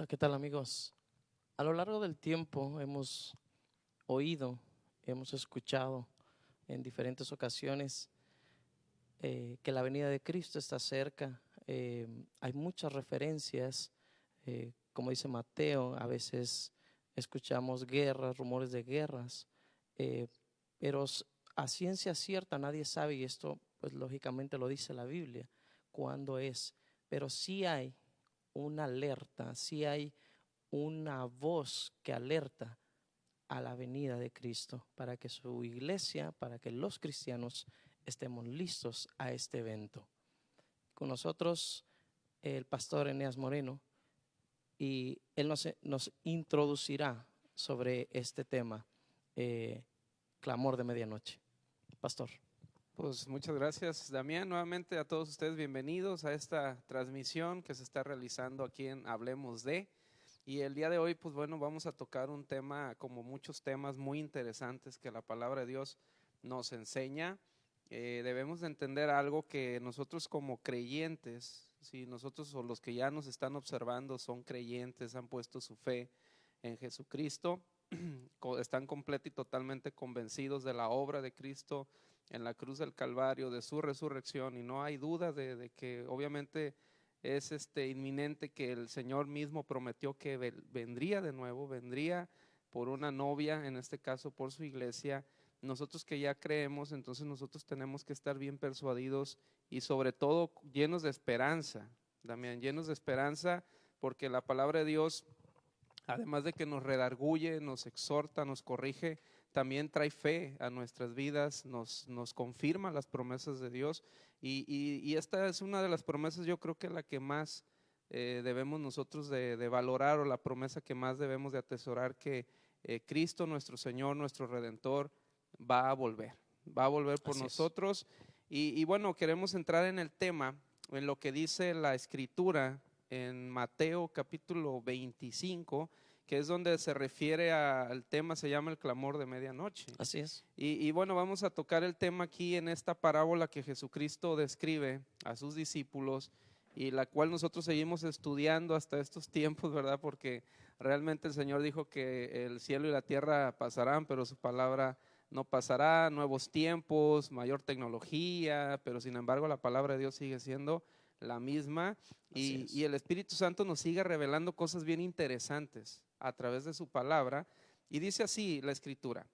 Hola, ¿qué tal amigos? A lo largo del tiempo hemos oído, hemos escuchado en diferentes ocasiones que la venida de Cristo está cerca. Hay muchas referencias, como dice Mateo, a veces escuchamos guerras, rumores de guerras, eh, pero a ciencia cierta nadie sabe, y esto pues lógicamente lo dice la Biblia, cuándo es, pero sí hay una alerta, sí hay una voz que alerta a la venida de Cristo para que su iglesia, para que los cristianos estemos listos a este evento. Con nosotros el pastor Eneas Moreno, y él nos introducirá sobre este tema, clamor de medianoche. Pastor. Pues muchas gracias, Damián. Nuevamente a todos ustedes bienvenidos a esta transmisión que se está realizando aquí en Hablemos de. Y el día de hoy, pues bueno, vamos a tocar un tema, como muchos temas muy interesantes que la palabra de Dios nos enseña. Debemos de entender algo, que nosotros como creyentes, si nosotros o los que ya nos están observando son creyentes, han puesto su fe en Jesucristo, están completa y totalmente convencidos de la obra de Cristo en la cruz del Calvario, de su resurrección, y no hay duda de que obviamente es inminente, que el Señor mismo prometió que vendría de nuevo, vendría por una novia, en este caso por su iglesia. Nosotros que ya creemos, entonces nosotros tenemos que estar bien persuadidos y sobre todo llenos de esperanza, Damián, llenos de esperanza, porque la palabra de Dios, además de que nos redarguye, nos exhorta, nos corrige, también trae fe a nuestras vidas, nos confirma las promesas de Dios, y esta es una de las promesas, yo creo que la que más debemos nosotros de valorar, o la promesa que más debemos de atesorar, que Cristo nuestro Señor, nuestro Redentor, va a volver por Así nosotros. Y bueno, queremos entrar en el tema, en lo que dice la Escritura en Mateo capítulo 25, que es donde se refiere al tema, se llama el clamor de medianoche. Así es. Y bueno, vamos a tocar el tema aquí en esta parábola que Jesucristo describe a sus discípulos, y la cual nosotros seguimos estudiando hasta estos tiempos, ¿verdad? Porque realmente el Señor dijo que el cielo y la tierra pasarán, pero su palabra no pasará. Nuevos tiempos, mayor tecnología, pero sin embargo la palabra de Dios sigue siendo la misma, y el Espíritu Santo nos sigue revelando cosas bien interesantes a través de su palabra. Y dice así la Escritura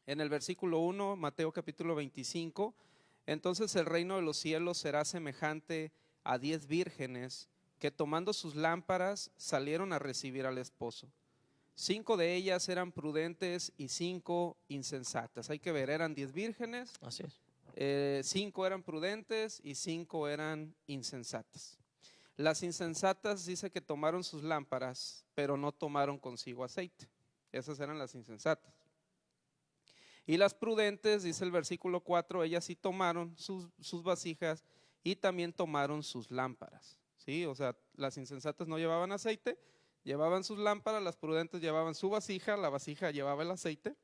en el versículo 1, Mateo capítulo 25: entonces el reino de los cielos será semejante a 10 vírgenes que, tomando sus lámparas, salieron a recibir al esposo. 5 de ellas eran prudentes y 5 insensatas. Hay que ver, eran 10 vírgenes. Así es. 5 eran prudentes y 5 eran insensatas. Las insensatas dice que tomaron sus lámparas, pero no tomaron consigo aceite. Esas eran las insensatas. Y las prudentes, dice el versículo 4, ellas sí tomaron sus vasijas y también tomaron sus lámparas. ¿Sí? O sea, las insensatas no llevaban aceite, llevaban sus lámparas; las prudentes llevaban su vasija, la vasija llevaba el aceite,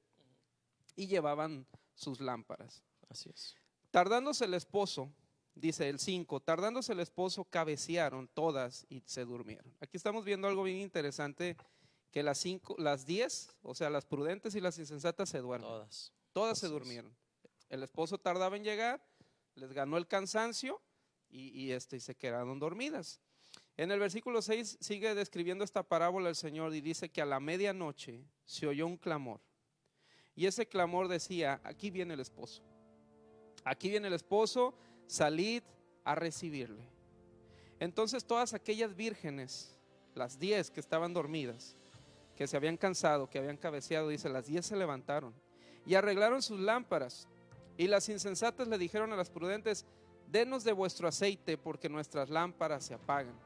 y llevaban sus lámparas. Así es. Tardándose el esposo, dice el 5, tardándose el esposo, cabecearon todas y se durmieron. Aquí estamos viendo algo bien interesante, que las 10, o sea, las prudentes y las insensatas se duermen. Todas se durmieron. El esposo tardaba en llegar, les ganó el cansancio y se quedaron dormidas. En el versículo 6 sigue describiendo esta parábola el Señor, y dice que a la medianoche se oyó un clamor. Y ese clamor decía: aquí viene el esposo. Aquí viene el esposo, salid a recibirle. Entonces todas aquellas vírgenes, las 10 que estaban dormidas, que se habían cansado, que habían cabeceado, dice, las 10 se levantaron y arreglaron sus lámparas. Y las insensatas le dijeron a las prudentes: denos de vuestro aceite, porque nuestras lámparas se apagan.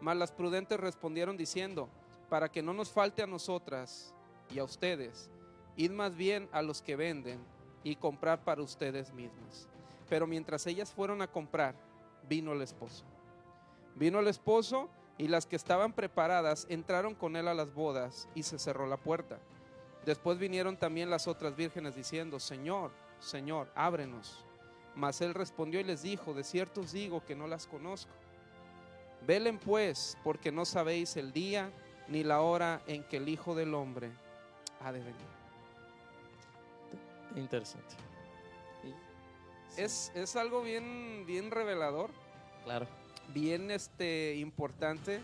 Mas las prudentes respondieron diciendo: para que no nos falte a nosotras y a ustedes, id más bien a los que venden y comprad para ustedes mismas. Pero mientras ellas fueron a comprar, vino el esposo. Vino el esposo, y las que estaban preparadas entraron con él a las bodas, y se cerró la puerta. Después vinieron también las otras vírgenes diciendo: Señor, Señor, ábrenos. Mas él respondió y les dijo: de cierto os digo que no las conozco. Velen pues, porque no sabéis el día ni la hora en que el Hijo del Hombre ha de venir. Interesante. Es algo bien revelador, Claro. bien importante.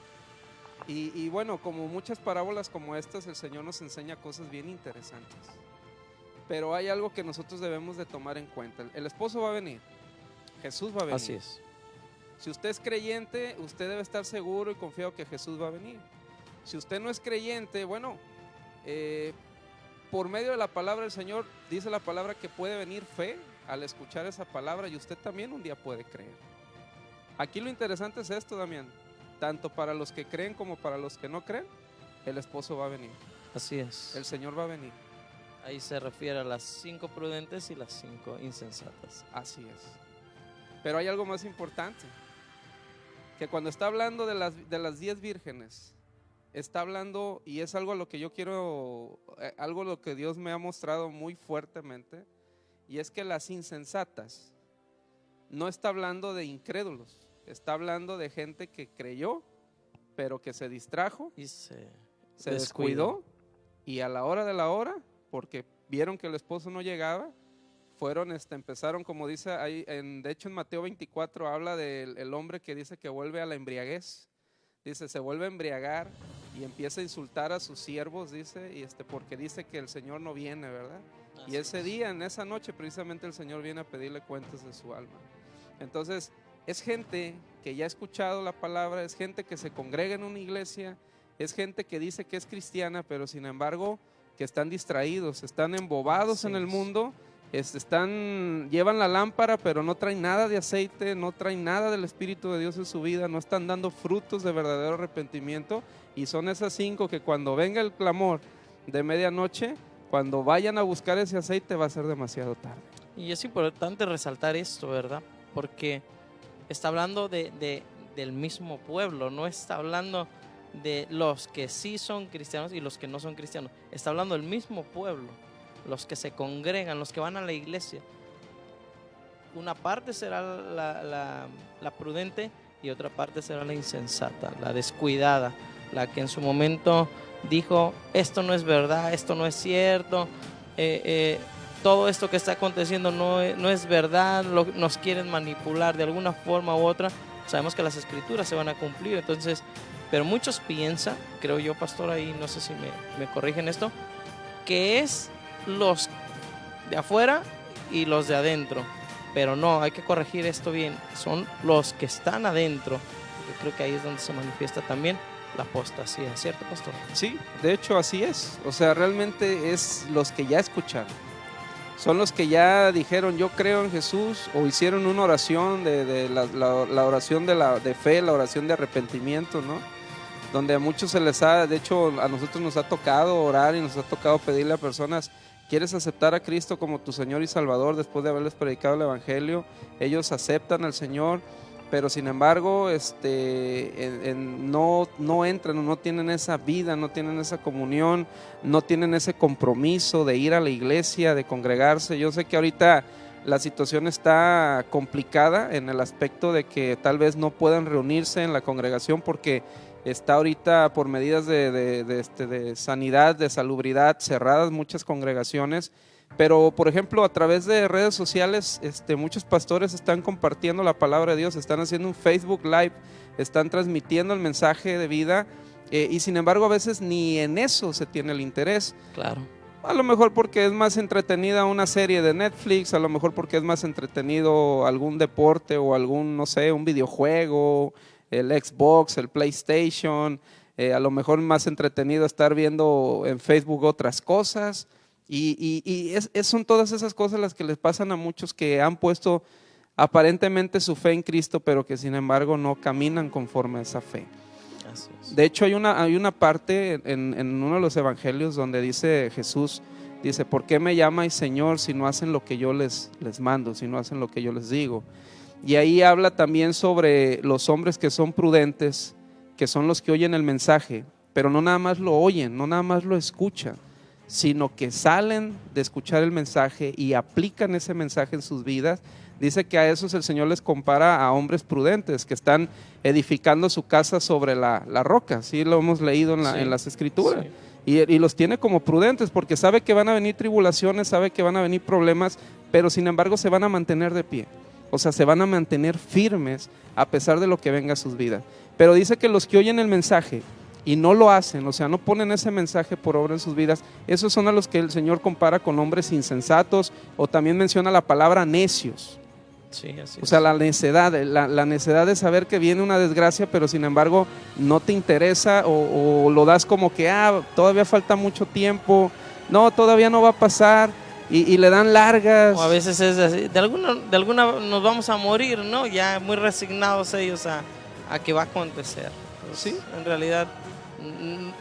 Y bueno, como muchas parábolas como estas, el Señor nos enseña cosas bien interesantes. Pero hay algo que nosotros debemos de tomar en cuenta. El esposo va a venir, Jesús va a venir. Así es. Si usted es creyente, usted debe estar seguro y confiado que Jesús va a venir. Si usted no es creyente, bueno, por medio de la palabra del Señor, dice la palabra que puede venir fe al escuchar esa palabra, y usted también un día puede creer. Aquí lo interesante es esto, Damián. Tanto para los que creen como para los que no creen, el esposo va a venir. Así es. El Señor va a venir. Ahí se refiere a las 5 prudentes y las 5 insensatas. Así es. Pero hay algo más importante. Que cuando está hablando de las 10 vírgenes, está hablando, y es algo a lo que yo quiero, algo a lo que Dios me ha mostrado muy fuertemente, y es que las insensatas no está hablando de incrédulos, está hablando de gente que creyó, pero que se distrajo, Y se descuidó, y a la hora de la hora, porque vieron que el esposo no llegaba, empezaron, como dice ahí, de hecho en Mateo 24 habla del hombre que dice que vuelve a la embriaguez. Dice, se vuelve a embriagar y empieza a insultar a sus siervos, dice, y porque dice que el Señor no viene, ¿verdad? Así Y ese es. día, en esa noche, precisamente el Señor viene a pedirle cuentas de su alma. Entonces, es gente que ya ha escuchado la palabra, es gente que se congrega en una iglesia, es gente que dice que es cristiana, pero sin embargo, que están distraídos, están embobados en el mundo, llevan la lámpara, pero no traen nada de aceite, no traen nada del Espíritu de Dios en su vida, no están dando frutos de verdadero arrepentimiento, y son esas 5 que cuando venga el clamor de medianoche, cuando vayan a buscar ese aceite, va a ser demasiado tarde. Y es importante resaltar esto, ¿verdad? Porque está hablando del mismo pueblo, no está hablando de los que sí son cristianos y los que no son cristianos. Está hablando del mismo pueblo, los que se congregan, los que van a la iglesia. Una parte será la prudente y otra parte será la insensata, la descuidada, la que en su momento dijo, esto no es verdad, esto no es cierto, todo esto que está aconteciendo no es verdad, nos quieren manipular de alguna forma u otra. Sabemos que las escrituras se van a cumplir, entonces, pero muchos piensan, creo yo, pastor, ahí no sé si me corrigen esto, que es los de afuera y los de adentro, pero no, hay que corregir esto bien, son los que están adentro. Yo creo que ahí es donde se manifiesta también la apostasía, ¿cierto, pastor? Sí, de hecho así es, o sea, realmente es los que ya escucharon, son los que ya dijeron yo creo en Jesús, o hicieron una oración la oración de fe, la oración de arrepentimiento, ¿no? Donde a muchos de hecho a nosotros nos ha tocado orar y nos ha tocado pedirle a personas, ¿quieres aceptar a Cristo como tu Señor y Salvador después de haberles predicado el Evangelio? Ellos aceptan al Señor, pero sin embargo no entran, no tienen esa vida, no tienen esa comunión, no tienen ese compromiso de ir a la iglesia, de congregarse. Yo sé que ahorita la situación está complicada en el aspecto de que tal vez no puedan reunirse en la congregación porque está ahorita por medidas de sanidad, de salubridad, cerradas muchas congregaciones. Pero, por ejemplo, a través de redes sociales, muchos pastores están compartiendo la palabra de Dios, están haciendo un Facebook Live, están transmitiendo el mensaje de vida, y sin embargo a veces ni en eso se tiene el interés. Claro. A lo mejor porque es más entretenida una serie de Netflix, a lo mejor porque es más entretenido algún deporte o algún, no sé, un videojuego, el Xbox, el PlayStation, a lo mejor más entretenido estar viendo en Facebook otras cosas. Y son todas esas cosas las que les pasan a muchos que han puesto aparentemente su fe en Cristo, pero que sin embargo no caminan conforme a esa fe. Así es. De hecho hay una parte en uno de los evangelios donde dice Jesús, dice, ¿por qué me llamáis Señor si no hacen lo que yo les mando, si no hacen lo que yo les digo? Y ahí habla también sobre los hombres que son prudentes, que son los que oyen el mensaje, pero no nada más lo oyen, no nada más lo escuchan, sino que salen de escuchar el mensaje y aplican ese mensaje en sus vidas, dice que a esos el Señor les compara a hombres prudentes que están edificando su casa sobre la roca. Sí, lo hemos leído en las Escrituras. Sí. Y los tiene como prudentes porque sabe que van a venir tribulaciones, sabe que van a venir problemas, pero sin embargo se van a mantener de pie. O sea, se van a mantener firmes a pesar de lo que venga a sus vidas. Pero dice que los que oyen el mensaje y no lo hacen, o sea, no ponen ese mensaje por obra en sus vidas, esos son a los que el Señor compara con hombres insensatos, o también menciona la palabra necios. Sí, así O sea, es. la necedad de saber que viene una desgracia, pero sin embargo no te interesa, o lo das como que todavía falta mucho tiempo, no, todavía no va a pasar, y le dan largas. O a veces es así, de alguna nos vamos a morir, ¿no? Ya muy resignados ellos a que va a acontecer. Pues, Sí. en realidad,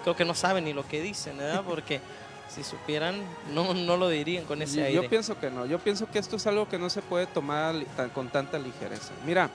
creo que no saben ni lo que dicen, ¿verdad? Porque si supieran, no lo dirían con ese aire. Yo pienso que no, yo pienso que esto es algo que no se puede tomar con tanta ligereza. Mira,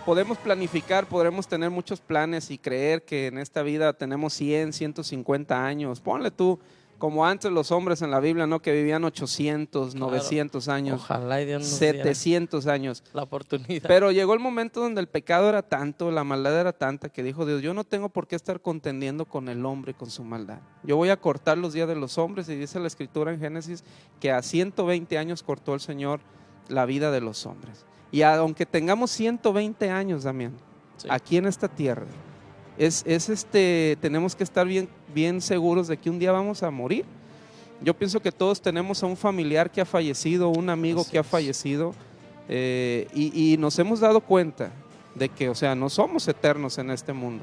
podemos planificar, podremos tener muchos planes y creer que en esta vida tenemos 100, 150 años. Ponle tú, como antes los hombres en la Biblia, ¿no? Que vivían 800, Claro. 900 años, Ojalá y Dios nos diera 700 años. la oportunidad. Pero llegó el momento donde el pecado era tanto, la maldad era tanta, que dijo Dios, yo no tengo por qué estar contendiendo con el hombre, con su maldad. Yo voy a cortar los días de los hombres, y dice la Escritura en Génesis que a 120 años cortó el Señor la vida de los hombres. Y aunque tengamos 120 años, Damián, Sí. aquí en esta tierra, tenemos que estar bien seguros de que un día vamos a morir. Yo pienso que todos tenemos a un familiar que ha fallecido, un amigo Así que ha es. fallecido, y nos hemos dado cuenta de que, o sea, no somos eternos en este mundo.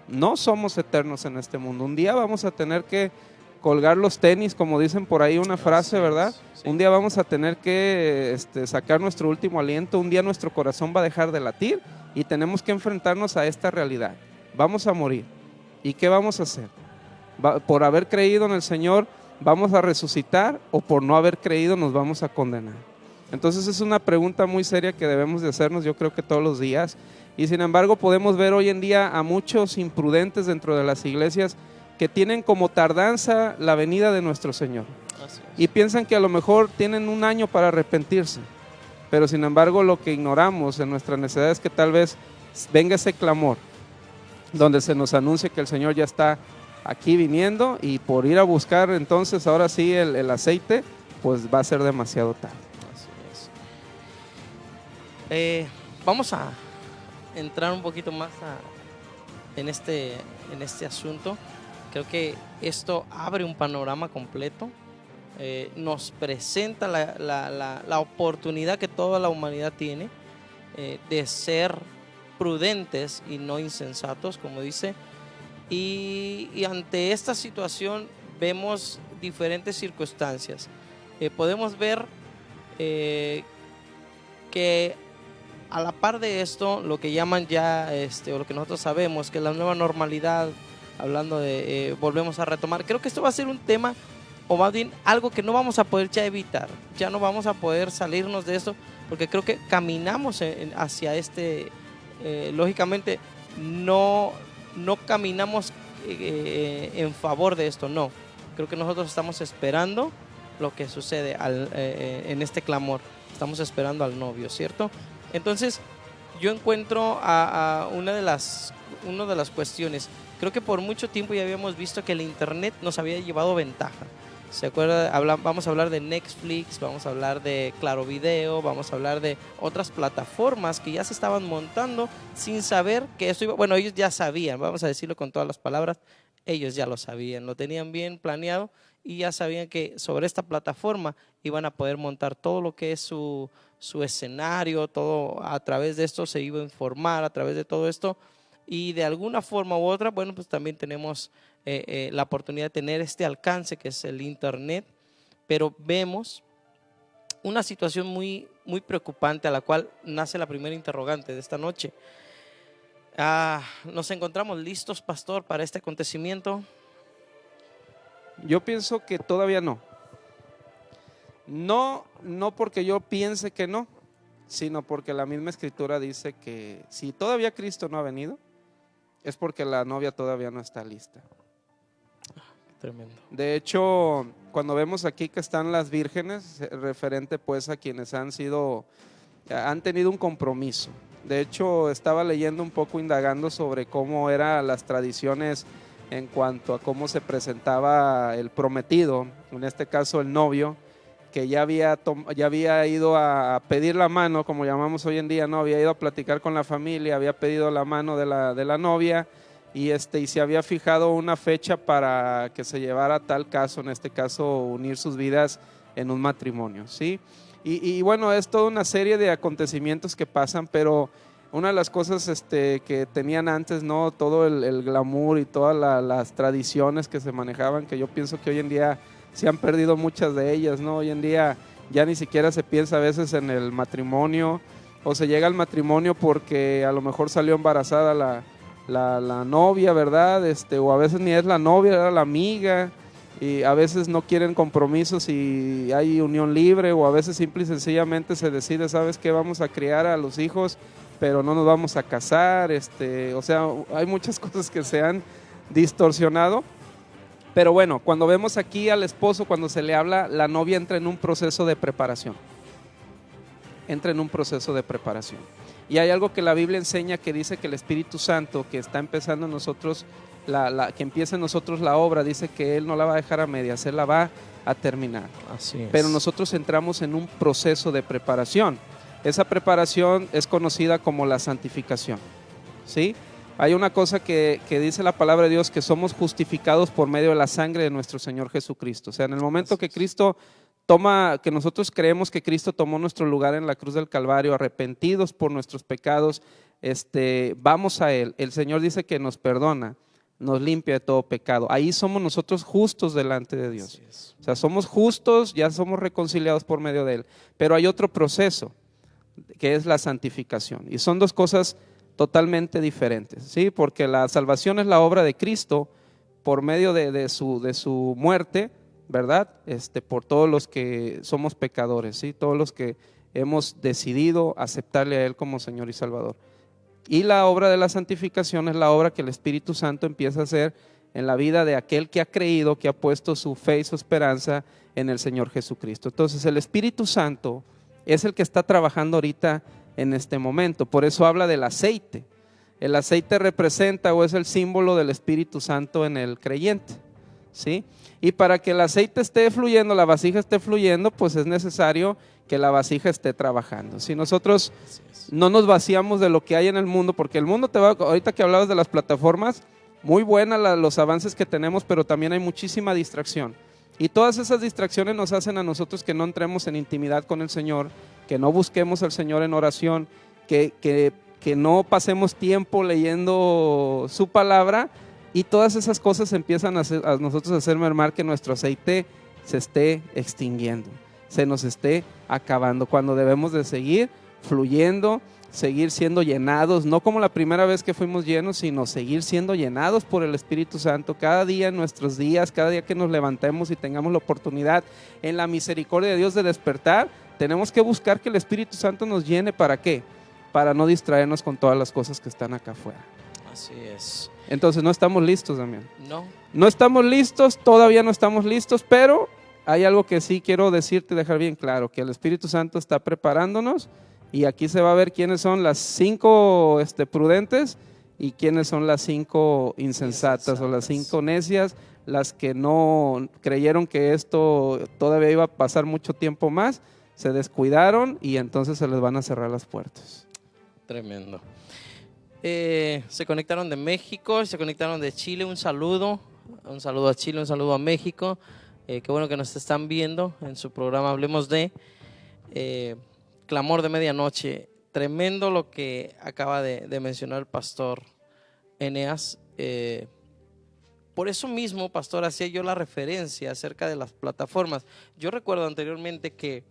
No somos eternos en este mundo. Un día vamos a tener que colgar los tenis, como dicen por ahí una frase, ¿verdad? Sí. Un día vamos a tener que sacar nuestro último aliento. Un día nuestro corazón va a dejar de latir y tenemos que enfrentarnos a esta realidad. Vamos a morir. ¿Y qué vamos a hacer? Por haber creído en el Señor, ¿vamos a resucitar, o por no haber creído nos vamos a condenar? Entonces es una pregunta muy seria que debemos de hacernos, yo creo que todos los días. Y sin embargo podemos ver hoy en día a muchos imprudentes dentro de las iglesias que tienen como tardanza la venida de nuestro Señor. Así es. Y piensan que a lo mejor tienen un año para arrepentirse. Pero sin embargo lo que ignoramos en nuestra necesidad es que tal vez venga ese clamor donde se nos anuncie que el Señor ya está aquí viniendo, y por ir a buscar entonces ahora sí el aceite, pues va a ser demasiado tarde. Así es. Vamos a entrar un poquito más en este asunto. Creo que esto abre un panorama completo, nos presenta la oportunidad que toda la humanidad tiene de ser prudentes y no insensatos, como dice. Y ante esta situación vemos diferentes circunstancias. Podemos ver que a la par de esto, lo que llaman ya, o lo que nosotros sabemos, que la nueva normalidad, hablando de, volvemos a retomar, creo que esto va a ser un tema, o más bien algo que no vamos a poder ya evitar, ya no vamos a poder salirnos de esto, porque creo que caminamos hacia lógicamente, no caminamos en favor de esto, no. Creo que nosotros estamos esperando lo que sucede en este clamor. Estamos esperando al novio, ¿cierto? Entonces, yo encuentro una de las cuestiones. Creo que por mucho tiempo ya habíamos visto que el internet nos había llevado ventaja. ¿Se acuerda? Vamos a hablar de Netflix, vamos a hablar de Claro Video, vamos a hablar de otras plataformas que ya se estaban montando sin saber que esto iba. Bueno, ellos ya sabían, vamos a decirlo con todas las palabras, ellos ya lo sabían, lo tenían bien planeado y ya sabían que sobre esta plataforma iban a poder montar todo lo que es su escenario, todo a través de esto se iba a informar, a través de todo esto, y de alguna forma u otra, bueno, pues también tenemos la oportunidad de tener este alcance que es el internet, pero vemos una situación muy, muy preocupante, a la cual nace la primera interrogante de esta noche. ¿Nos encontramos listos, pastor, para este acontecimiento? Yo pienso que todavía no. No porque yo piense que no, sino porque la misma Escritura dice que si todavía Cristo no ha venido, es porque la novia todavía no está lista. Tremendo. De hecho, cuando vemos aquí que están las vírgenes, referente pues a quienes han tenido un compromiso. De hecho, estaba leyendo un poco, indagando sobre cómo eran las tradiciones en cuanto a cómo se presentaba el prometido, en este caso el novio, que ya había ido a pedir la mano, como llamamos hoy en día, ¿no? Había ido a platicar con la familia, había pedido la mano de la novia y se había fijado una fecha para que se llevara tal caso, en este caso unir sus vidas en un matrimonio, ¿sí? Y bueno, es toda una serie de acontecimientos que pasan, pero una de las cosas que tenían antes, ¿no? Todo el glamour y todas las tradiciones que se manejaban, que yo pienso que hoy en día se han perdido muchas de ellas, ¿no? Hoy en día ya ni siquiera se piensa a veces en el matrimonio, o se llega al matrimonio porque a lo mejor salió embarazada la novia, ¿verdad? O a veces ni es la novia, era la amiga, y a veces no quieren compromisos y hay unión libre, o a veces simple y sencillamente se decide, ¿sabes qué? Vamos a criar a los hijos, pero no nos vamos a casar, o sea, hay muchas cosas que se han distorsionado. Pero bueno, cuando vemos aquí al esposo, cuando se le habla, la novia entra en un proceso de preparación. Entra en un proceso de preparación. Y hay algo que la Biblia enseña que dice que el Espíritu Santo, que está empezando en nosotros, que empieza en nosotros la obra, dice que Él no la va a dejar a medias, Él la va a terminar. Así es. Pero nosotros entramos en un proceso de preparación. Esa preparación es conocida como la santificación, ¿sí? Hay una cosa que dice la palabra de Dios, que somos justificados por medio de la sangre de nuestro Señor Jesucristo. O sea, en el momento que Cristo que nosotros creemos que Cristo tomó nuestro lugar en la cruz del Calvario, arrepentidos por nuestros pecados, vamos a Él. El Señor dice que nos perdona, nos limpia de todo pecado. Ahí somos nosotros justos delante de Dios. O sea, somos justos, ya somos reconciliados por medio de Él. Pero hay otro proceso, que es la santificación. Y son dos cosas totalmente diferentes, ¿sí? Porque la salvación es la obra de Cristo por medio de su muerte, ¿verdad? Por todos los que somos pecadores, ¿sí? Todos los que hemos decidido aceptarle a Él como Señor y Salvador. Y la obra de la santificación es la obra que el Espíritu Santo empieza a hacer en la vida de aquel que ha creído, que ha puesto su fe y su esperanza en el Señor Jesucristo. Entonces el Espíritu Santo es el que está trabajando ahorita en este momento. Por eso habla del aceite. El aceite representa o es el símbolo del Espíritu Santo en el creyente, ¿sí? Y para que el aceite esté fluyendo, la vasija esté fluyendo, pues es necesario que la vasija esté trabajando. Si nosotros no nos vaciamos de lo que hay en el mundo, porque el mundo ahorita que hablabas de las plataformas, muy buenas los avances que tenemos, pero también hay muchísima distracción. Y todas esas distracciones nos hacen a nosotros que no entremos en intimidad con el Señor, que no busquemos al Señor en oración, que no pasemos tiempo leyendo su palabra, y todas esas cosas empiezan a nosotros a hacer mermar que nuestro aceite se esté extinguiendo, se nos esté acabando, cuando debemos de seguir fluyendo, seguir siendo llenados, no como la primera vez que fuimos llenos, sino seguir siendo llenados por el Espíritu Santo cada día en nuestros días, cada día que nos levantemos y tengamos la oportunidad en la misericordia de Dios de despertar. Tenemos que buscar que el Espíritu Santo nos llene. ¿Para qué? Para no distraernos con todas las cosas que están acá afuera. Así es. Entonces no estamos listos, Damián. No estamos listos, todavía no estamos listos, pero hay algo que sí quiero decirte y dejar bien claro, que el Espíritu Santo está preparándonos, y aquí se va a ver quiénes son las 5 prudentes y quiénes son las 5 insensatas o las 5 necias, las que no creyeron que esto todavía iba a pasar mucho tiempo más, se descuidaron y entonces se les van a cerrar las puertas. Tremendo. Se conectaron de México, se conectaron de Chile. Un saludo a Chile, un saludo a México. Qué bueno que nos están viendo en su programa Hablemos de Clamor de Medianoche. Tremendo lo que acaba de mencionar el pastor Eneas. Por eso mismo, pastor, hacía yo la referencia acerca de las plataformas. Yo recuerdo anteriormente que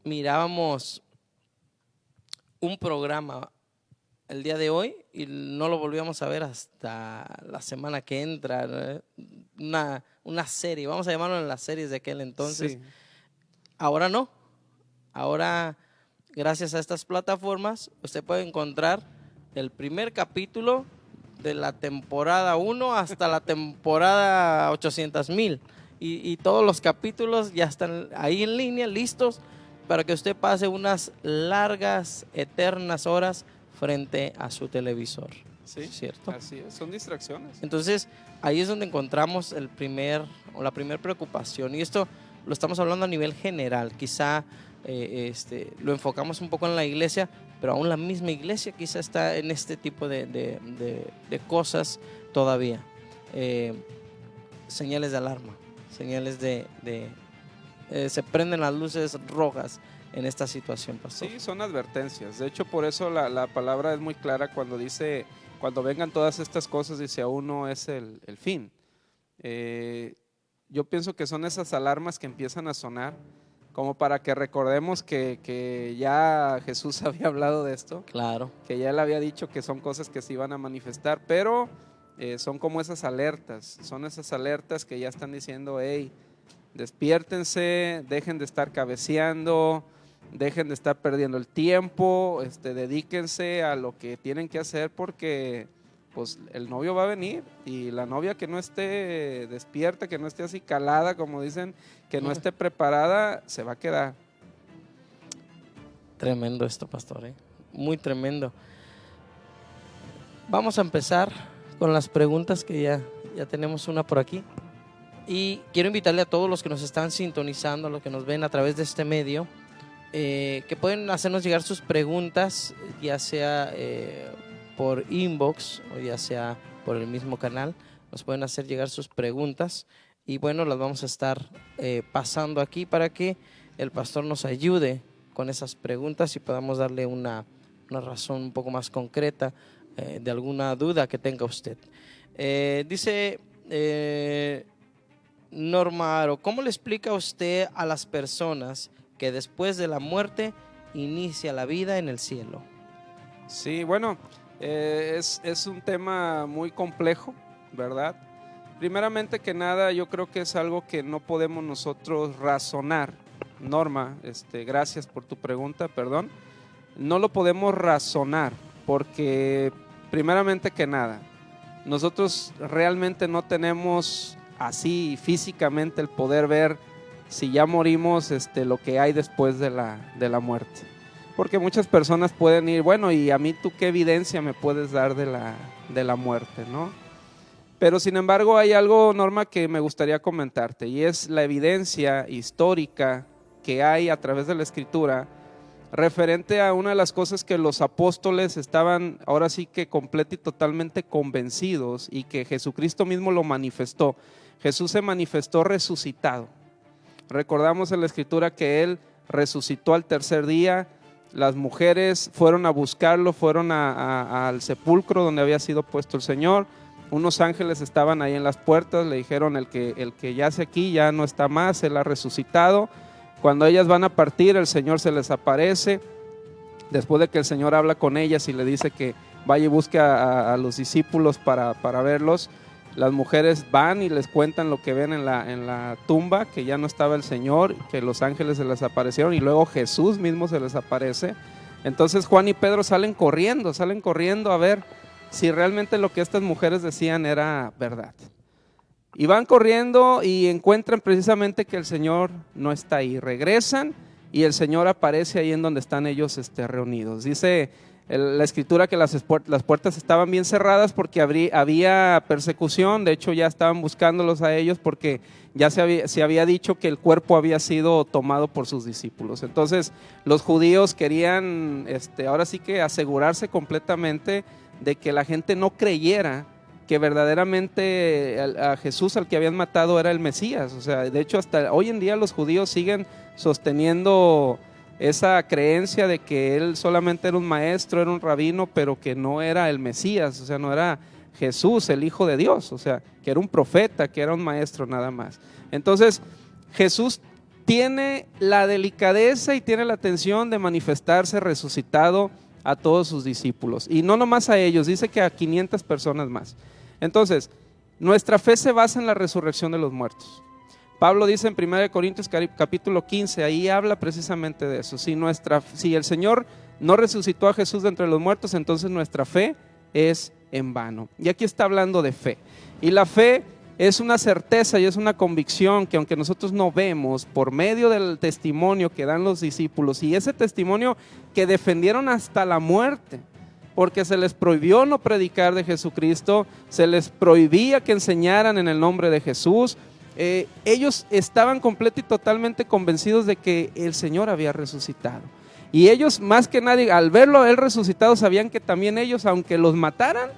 mirábamos un programa el día de hoy y no lo volvíamos a ver hasta la semana que entra, una serie, vamos a llamarlo en las series de aquel entonces. Sí. Ahora no, ahora gracias a estas plataformas usted puede encontrar el primer capítulo de la temporada 1 hasta la temporada 800,000. Y todos los capítulos ya están ahí en línea, listos para que usted pase unas largas, eternas horas frente a su televisor. Sí, ¿cierto? Así es, son distracciones. Entonces, ahí es donde encontramos la primera preocupación. Y esto lo estamos hablando a nivel general. Quizá lo enfocamos un poco en la iglesia, pero aún la misma iglesia quizá está en este tipo de cosas todavía. Señales de alarma, señales se prenden las luces rojas en esta situación, pastor. Sí, son advertencias. De hecho, por eso la palabra es muy clara cuando dice, cuando vengan todas estas cosas, dice, aún no es el fin. Yo pienso que son esas alarmas que empiezan a sonar, como para que recordemos que ya Jesús había hablado de esto. Claro. Que ya él había dicho que son cosas que se iban a manifestar, pero son como esas alertas, son esas alertas que ya están diciendo, hey, despiértense, dejen de estar cabeceando, dejen de estar perdiendo el tiempo, dedíquense a lo que tienen que hacer, porque pues el novio va a venir, y la novia que no esté despierta, que no esté así calada, como dicen, que no esté preparada, se va a quedar. Tremendo esto, pastor, muy tremendo. Vamos a empezar con las preguntas, que ya tenemos una por aquí. Y quiero invitarle a todos los que nos están sintonizando, a los que nos ven a través de este medio, que pueden hacernos llegar sus preguntas, ya sea por inbox o ya sea por el mismo canal. Nos pueden hacer llegar sus preguntas y bueno, las vamos a estar pasando aquí para que el pastor nos ayude con esas preguntas y podamos darle una razón un poco más concreta de alguna duda que tenga usted. Dice Norma Aro, ¿cómo le explica usted a las personas que después de la muerte inicia la vida en el cielo? Sí, bueno, es un tema muy complejo, ¿verdad? Primeramente que nada, yo creo que es algo que no podemos nosotros razonar. Norma, gracias por tu pregunta, perdón. No lo podemos razonar porque, primeramente que nada, nosotros realmente no tenemos así físicamente el poder ver si ya morimos, lo que hay después de la muerte. Porque muchas personas pueden ir, bueno, y a mí tú qué evidencia me puedes dar de la muerte, ¿no? Pero sin embargo hay algo, Norma, que me gustaría comentarte, y es la evidencia histórica que hay a través de la Escritura referente a una de las cosas que los apóstoles estaban ahora sí que completamente y totalmente convencidos, y que Jesucristo mismo lo manifestó. Jesús se manifestó resucitado. Recordamos en la Escritura que Él resucitó al tercer día. Las mujeres fueron a buscarlo, fueron al sepulcro donde había sido puesto el Señor. Unos ángeles estaban ahí en las puertas, le dijeron, el que yace aquí ya no está más, Él ha resucitado. Cuando ellas van a partir, el Señor se les aparece, después de que el Señor habla con ellas y le dice que vaya y busque a los discípulos para verlos. Las mujeres van y les cuentan lo que ven en la tumba, que ya no estaba el Señor, que los ángeles se les aparecieron, y luego Jesús mismo se les aparece. Entonces Juan y Pedro salen corriendo a ver si realmente lo que estas mujeres decían era verdad. Y van corriendo y encuentran precisamente que el Señor no está ahí. Regresan y el Señor aparece ahí en donde están ellos reunidos. Dice la Escritura que las puertas estaban bien cerradas porque había persecución. De hecho ya estaban buscándolos a ellos porque ya se había dicho que el cuerpo había sido tomado por sus discípulos. Entonces los judíos querían ahora sí que asegurarse completamente de que la gente no creyera que verdaderamente a Jesús, al que habían matado, era el Mesías. O sea, de hecho hasta hoy en día los judíos siguen sosteniendo esa creencia de que él solamente era un maestro, era un rabino, pero que no era el Mesías, o sea, no era Jesús, el Hijo de Dios, o sea, que era un profeta, que era un maestro nada más. Entonces Jesús tiene la delicadeza y tiene la atención de manifestarse resucitado a todos sus discípulos, y no nomás a ellos, dice que a 500 personas más. Entonces, nuestra fe se basa en la resurrección de los muertos. Pablo dice en 1 Corintios capítulo 15, ahí habla precisamente de eso. Si el Señor no resucitó a Jesús de entre los muertos, entonces nuestra fe es en vano. Y aquí está hablando de fe. Y la fe es una certeza y es una convicción que aunque nosotros no vemos, por medio del testimonio que dan los discípulos y ese testimonio que defendieron hasta la muerte, porque se les prohibió no predicar de Jesucristo, se les prohibía que enseñaran en el nombre de Jesús, ellos estaban completamente y totalmente convencidos de que el Señor había resucitado. Y ellos más que nadie, al verlo a Él resucitado, sabían que también ellos, aunque los mataran,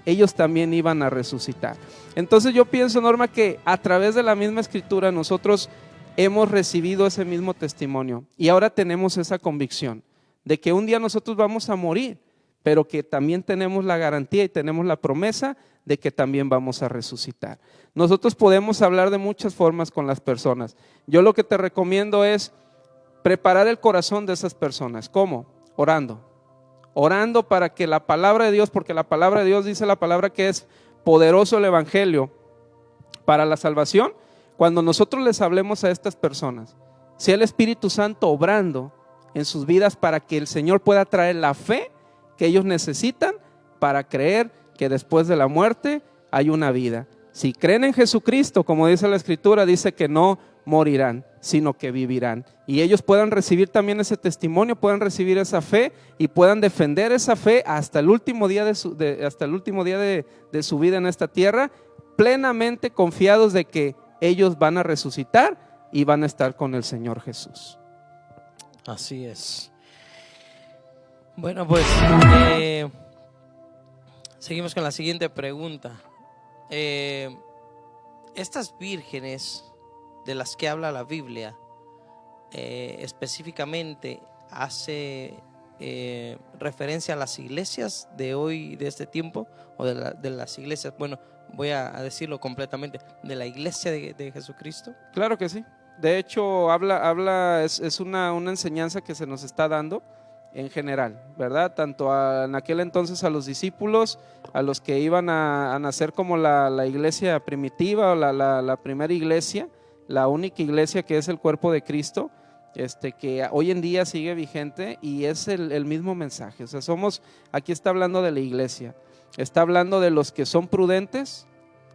ellos también iban a resucitar. Entonces yo pienso, Norma, que a través de la misma Escritura nosotros hemos recibido ese mismo testimonio y ahora tenemos esa convicción de que un día nosotros vamos a morir, pero que también tenemos la garantía y tenemos la promesa de que también vamos a resucitar. Nosotros podemos hablar de muchas formas con las personas. Yo lo que te recomiendo es preparar el corazón de esas personas. ¿Cómo? Orando para que la palabra de Dios, porque la palabra de Dios dice la palabra que es poderoso el evangelio para la salvación. Cuando nosotros les hablemos a estas personas, sea el Espíritu Santo obrando en sus vidas para que el Señor pueda traer la fe que ellos necesitan para creer que después de la muerte hay una vida. Si creen en Jesucristo, como dice la Escritura, dice que no morirán, sino que vivirán. Y ellos puedan recibir también ese testimonio, puedan recibir esa fe y puedan defender esa fe hasta el último día de su vida en esta tierra, plenamente confiados de que ellos van a resucitar y van a estar con el Señor Jesús. Así es. Bueno, pues seguimos con la siguiente pregunta. Estas vírgenes de las que habla la Biblia, específicamente hace referencia a las iglesias de hoy, de este tiempo, o de las iglesias, bueno, voy a decirlo completamente, de la iglesia de Jesucristo. Claro que sí. De hecho, es una enseñanza que se nos está dando en general, ¿verdad? Tanto en aquel entonces a los discípulos, a los que iban a nacer como la iglesia primitiva o la primera iglesia, la única iglesia que es el cuerpo de Cristo, que hoy en día sigue vigente y es el mismo mensaje. O sea, aquí está hablando de la iglesia, está hablando de los que son prudentes.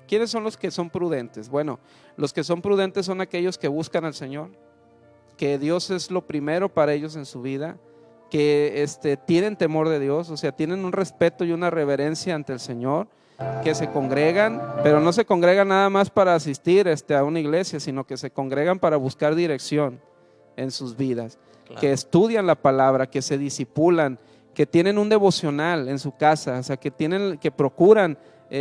¿Quiénes son los que son prudentes? Bueno, los que son prudentes son aquellos que buscan al Señor, que Dios es lo primero para ellos en su vida, que tienen temor de Dios, o sea, tienen un respeto y una reverencia ante el Señor, que se congregan, pero no se congregan nada más para asistir a una iglesia, sino que se congregan para buscar dirección en sus vidas, claro. Que estudian la palabra, que se disipulan, que tienen un devocional en su casa, o sea, que procuran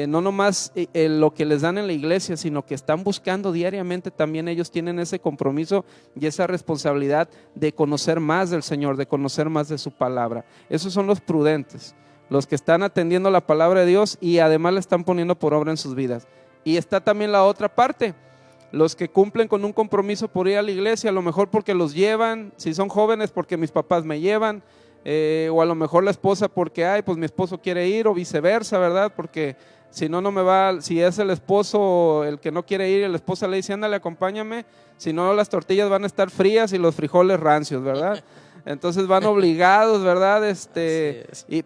no nomás lo que les dan en la iglesia, sino que están buscando diariamente. También ellos tienen ese compromiso y esa responsabilidad de conocer más del Señor, de conocer más de su palabra. Esos son los prudentes, los que están atendiendo la palabra de Dios y además la están poniendo por obra en sus vidas. Y está también la otra parte, los que cumplen con un compromiso por ir a la iglesia, a lo mejor porque los llevan, si son jóvenes porque mis papás me llevan, o a lo mejor la esposa porque pues mi esposo quiere ir, o viceversa, ¿verdad? Porque si no me va, si es el esposo el que no quiere ir, la esposa le dice, ándale, acompáñame, si no las tortillas van a estar frías y los frijoles rancios, ¿verdad? Entonces van obligados, ¿verdad?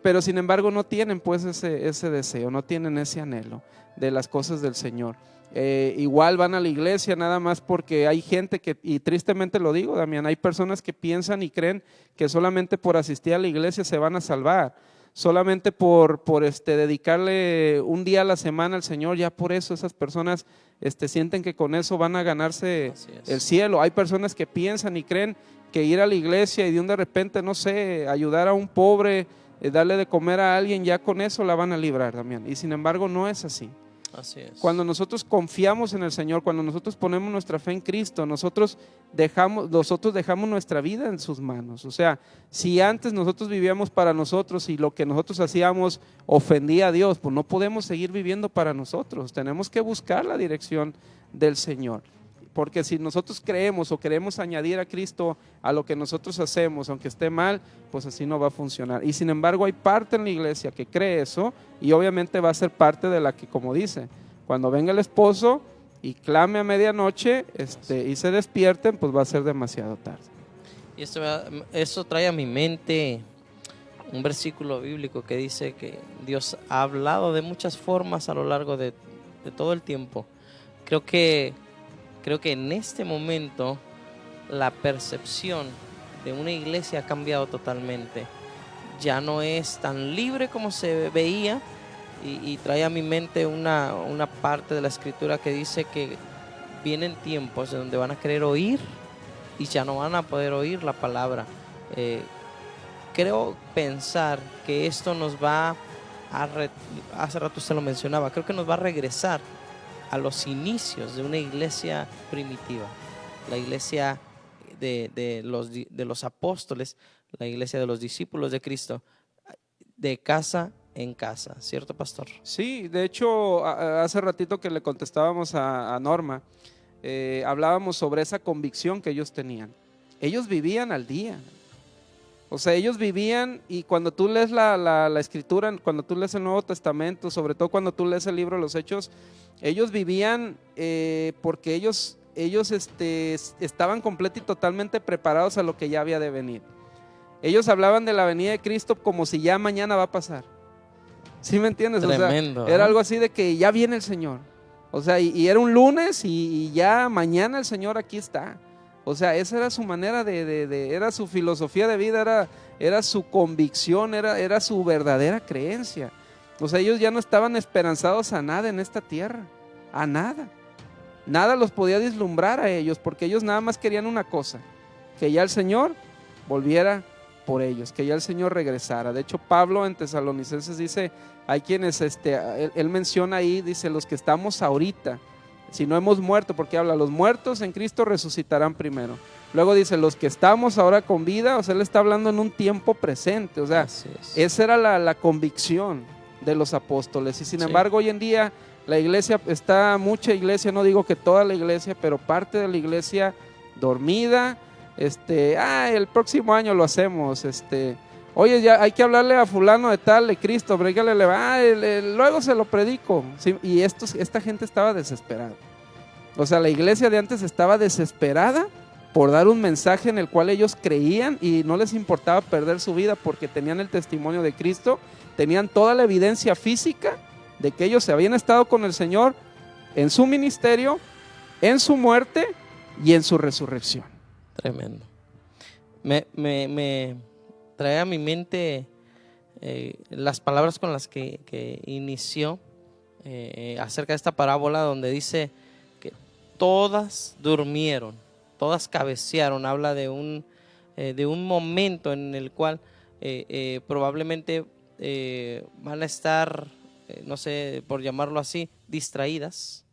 Pero sin embargo no tienen pues ese deseo, no tienen ese anhelo de las cosas del Señor. Igual van a la iglesia nada más porque hay gente que, y tristemente lo digo, Damián, hay personas que piensan y creen que solamente por asistir a la iglesia se van a salvar, solamente por dedicarle un día a la semana al Señor, ya por eso esas personas sienten que con eso van a ganarse el cielo. Hay personas que piensan y creen que ir a la iglesia y de repente, no sé, ayudar a un pobre, darle de comer a alguien, ya con eso la van a librar, Damián, y sin embargo no es así. Así es. Cuando nosotros confiamos en el Señor, cuando nosotros ponemos nuestra fe en Cristo, nosotros dejamos nuestra vida en sus manos. O sea, si antes nosotros vivíamos para nosotros y lo que nosotros hacíamos ofendía a Dios, pues no podemos seguir viviendo para nosotros. Tenemos que buscar la dirección del Señor. Porque si nosotros creemos o queremos añadir a Cristo a lo que nosotros hacemos, aunque esté mal, pues así no va a funcionar. Y sin embargo hay parte en la iglesia que cree eso, y obviamente va a ser parte de la que, como dice, cuando venga el esposo y clame a medianoche y se despierten, pues va a ser demasiado tarde. Y eso trae a mi mente un versículo bíblico que dice que Dios ha hablado de muchas formas a lo largo de todo el tiempo. Creo que en este momento la percepción de una iglesia ha cambiado totalmente. Ya no es tan libre como se veía, y trae a mi mente una parte de la escritura que dice que vienen tiempos en donde van a querer oír y ya no van a poder oír la palabra. Creo pensar que esto nos va hace rato usted lo mencionaba, creo que nos va a regresar a los inicios de una iglesia primitiva, la iglesia de los apóstoles, la iglesia de los discípulos de Cristo, de casa en casa, ¿cierto, pastor? Sí, de hecho, hace ratito que le contestábamos a Norma, hablábamos sobre esa convicción que ellos tenían. Ellos vivían al día. O sea, ellos vivían, y cuando tú lees la escritura, cuando tú lees el Nuevo Testamento, sobre todo cuando tú lees el libro de los Hechos, ellos vivían porque ellos estaban completo y totalmente preparados a lo que ya había de venir. Ellos hablaban de la venida de Cristo como si ya mañana va a pasar. ¿Sí me entiendes? Tremendo, o sea, era algo así de que ya viene el Señor. O sea, y era un lunes y ya mañana el Señor aquí está. O sea, esa era su manera era su filosofía de vida, era su convicción, era su verdadera creencia. O sea, ellos ya no estaban esperanzados a nada en esta tierra, a nada. Nada los podía vislumbrar a ellos, porque ellos nada más querían una cosa: que ya el Señor volviera por ellos, que ya el Señor regresara. De hecho, Pablo en Tesalonicenses dice, hay quienes, él menciona ahí, dice, los que estamos ahorita, si no hemos muerto, porque habla, los muertos en Cristo resucitarán primero. Luego dice, los que estamos ahora con vida, o sea, él está hablando en un tiempo presente. O sea, esa era la convicción de los apóstoles. Y sin embargo, hoy en día la iglesia, mucha iglesia, no digo que toda la iglesia, pero parte de la iglesia dormida. El próximo año lo hacemos. Oye, ya hay que hablarle a fulano de tal, de Cristo, luego se lo predico. ¿Sí? Y esta gente estaba desesperada. O sea, la iglesia de antes estaba desesperada por dar un mensaje en el cual ellos creían y no les importaba perder su vida, porque tenían el testimonio de Cristo, tenían toda la evidencia física de que ellos se habían estado con el Señor en su ministerio, en su muerte y en su resurrección. Tremendo. Me trae a mi mente las palabras con las que inició acerca de esta parábola, donde dice que todas durmieron, todas cabecearon. Habla de un momento en el cual probablemente van a estar, no sé, por llamarlo así, distraídas,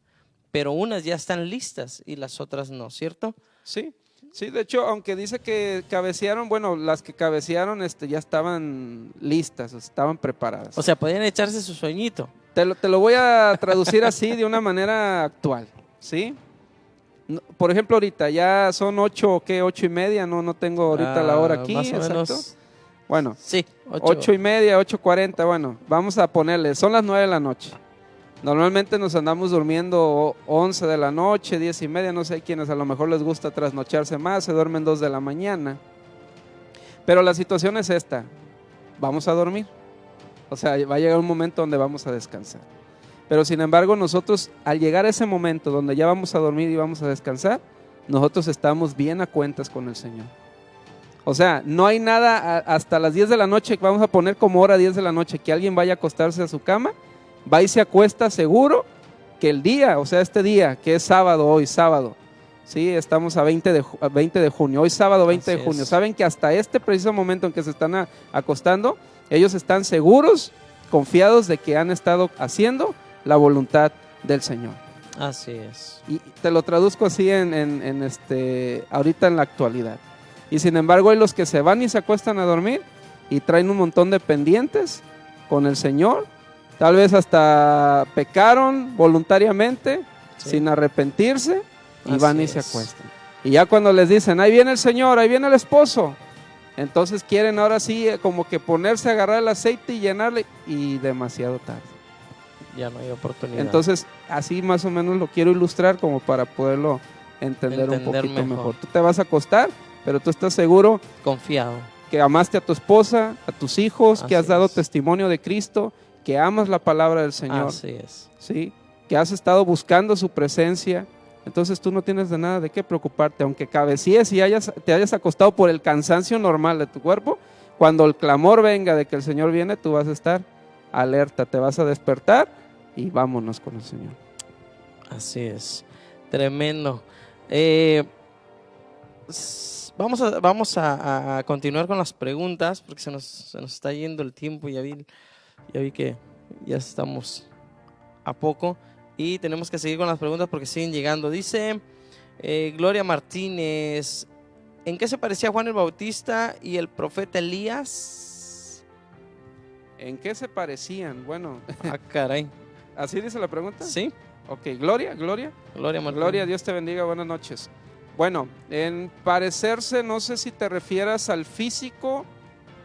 pero unas ya están listas y las otras no, ¿cierto? Sí. Sí, de hecho, aunque dice que cabecearon, bueno, las que cabecearon ya estaban listas, estaban preparadas. O sea, podían echarse su sueñito. Te lo voy a traducir así de una manera actual, ¿sí? Por ejemplo, ahorita ya son 8:30, no tengo ahorita la hora aquí, más o exacto. menos. Bueno, sí, 8:30, 8:40, bueno, vamos a ponerle, son las 9 de la noche. Normalmente nos andamos durmiendo 11 de la noche, 10:30, no sé, hay quienes a lo mejor les gusta trasnocharse más, se duermen 2 de la mañana. Pero la situación es esta: vamos a dormir. O sea, va a llegar un momento donde vamos a descansar. Pero sin embargo, nosotros al llegar a ese momento donde ya vamos a dormir y vamos a descansar, nosotros estamos bien a cuentas con el Señor. O sea, no hay nada hasta las 10 de la noche, vamos a poner como hora 10 de la noche, que alguien vaya a acostarse a su cama, va y se acuesta seguro que el día, o sea, este día, que es sábado, hoy sábado, sí, estamos a 20 de junio, hoy sábado 20 de junio, saben que hasta este preciso momento en que se están acostando, ellos están seguros, confiados de que han estado haciendo la voluntad del Señor. Así es. Y te lo traduzco así ahorita en la actualidad. Y sin embargo hay los que se van y se acuestan a dormir y traen un montón de pendientes con el Señor. Tal vez hasta pecaron voluntariamente, sin arrepentirse, y así van y se acuestan. Y ya cuando les dicen, ahí viene el Señor, ahí viene el esposo, entonces quieren ahora sí como que ponerse a agarrar el aceite y llenarle, y demasiado tarde. Ya no hay oportunidad. Entonces así más o menos lo quiero ilustrar como para poderlo entender un poquito mejor. Tú te vas a acostar, pero tú estás seguro, confiado, que amaste a tu esposa, a tus hijos, que has Así dado es. testimonio de Cristo, que amas la palabra del Señor, Así es. ¿sí? Que has estado buscando su presencia. Entonces tú no tienes de nada de qué preocuparte, aunque cabecíes y te hayas acostado por el cansancio normal de tu cuerpo. Cuando el clamor venga de que el Señor viene, tú vas a estar alerta, te vas a despertar y vámonos con el Señor. Así es. Tremendo. Vamos a continuar con las preguntas porque se nos está yendo el tiempo. Ya vi que ya estamos a poco y tenemos que seguir con las preguntas porque siguen llegando. Dice Gloria Martínez, ¿en qué se parecía Juan el Bautista y el profeta Elías? ¿En qué se parecían? Bueno, Ah, caray. ¿así dice la pregunta? Sí, Ok, Gloria. Gloria Martínez. Gloria, Dios te bendiga, buenas noches. Bueno, en parecerse no sé si te refieras al físico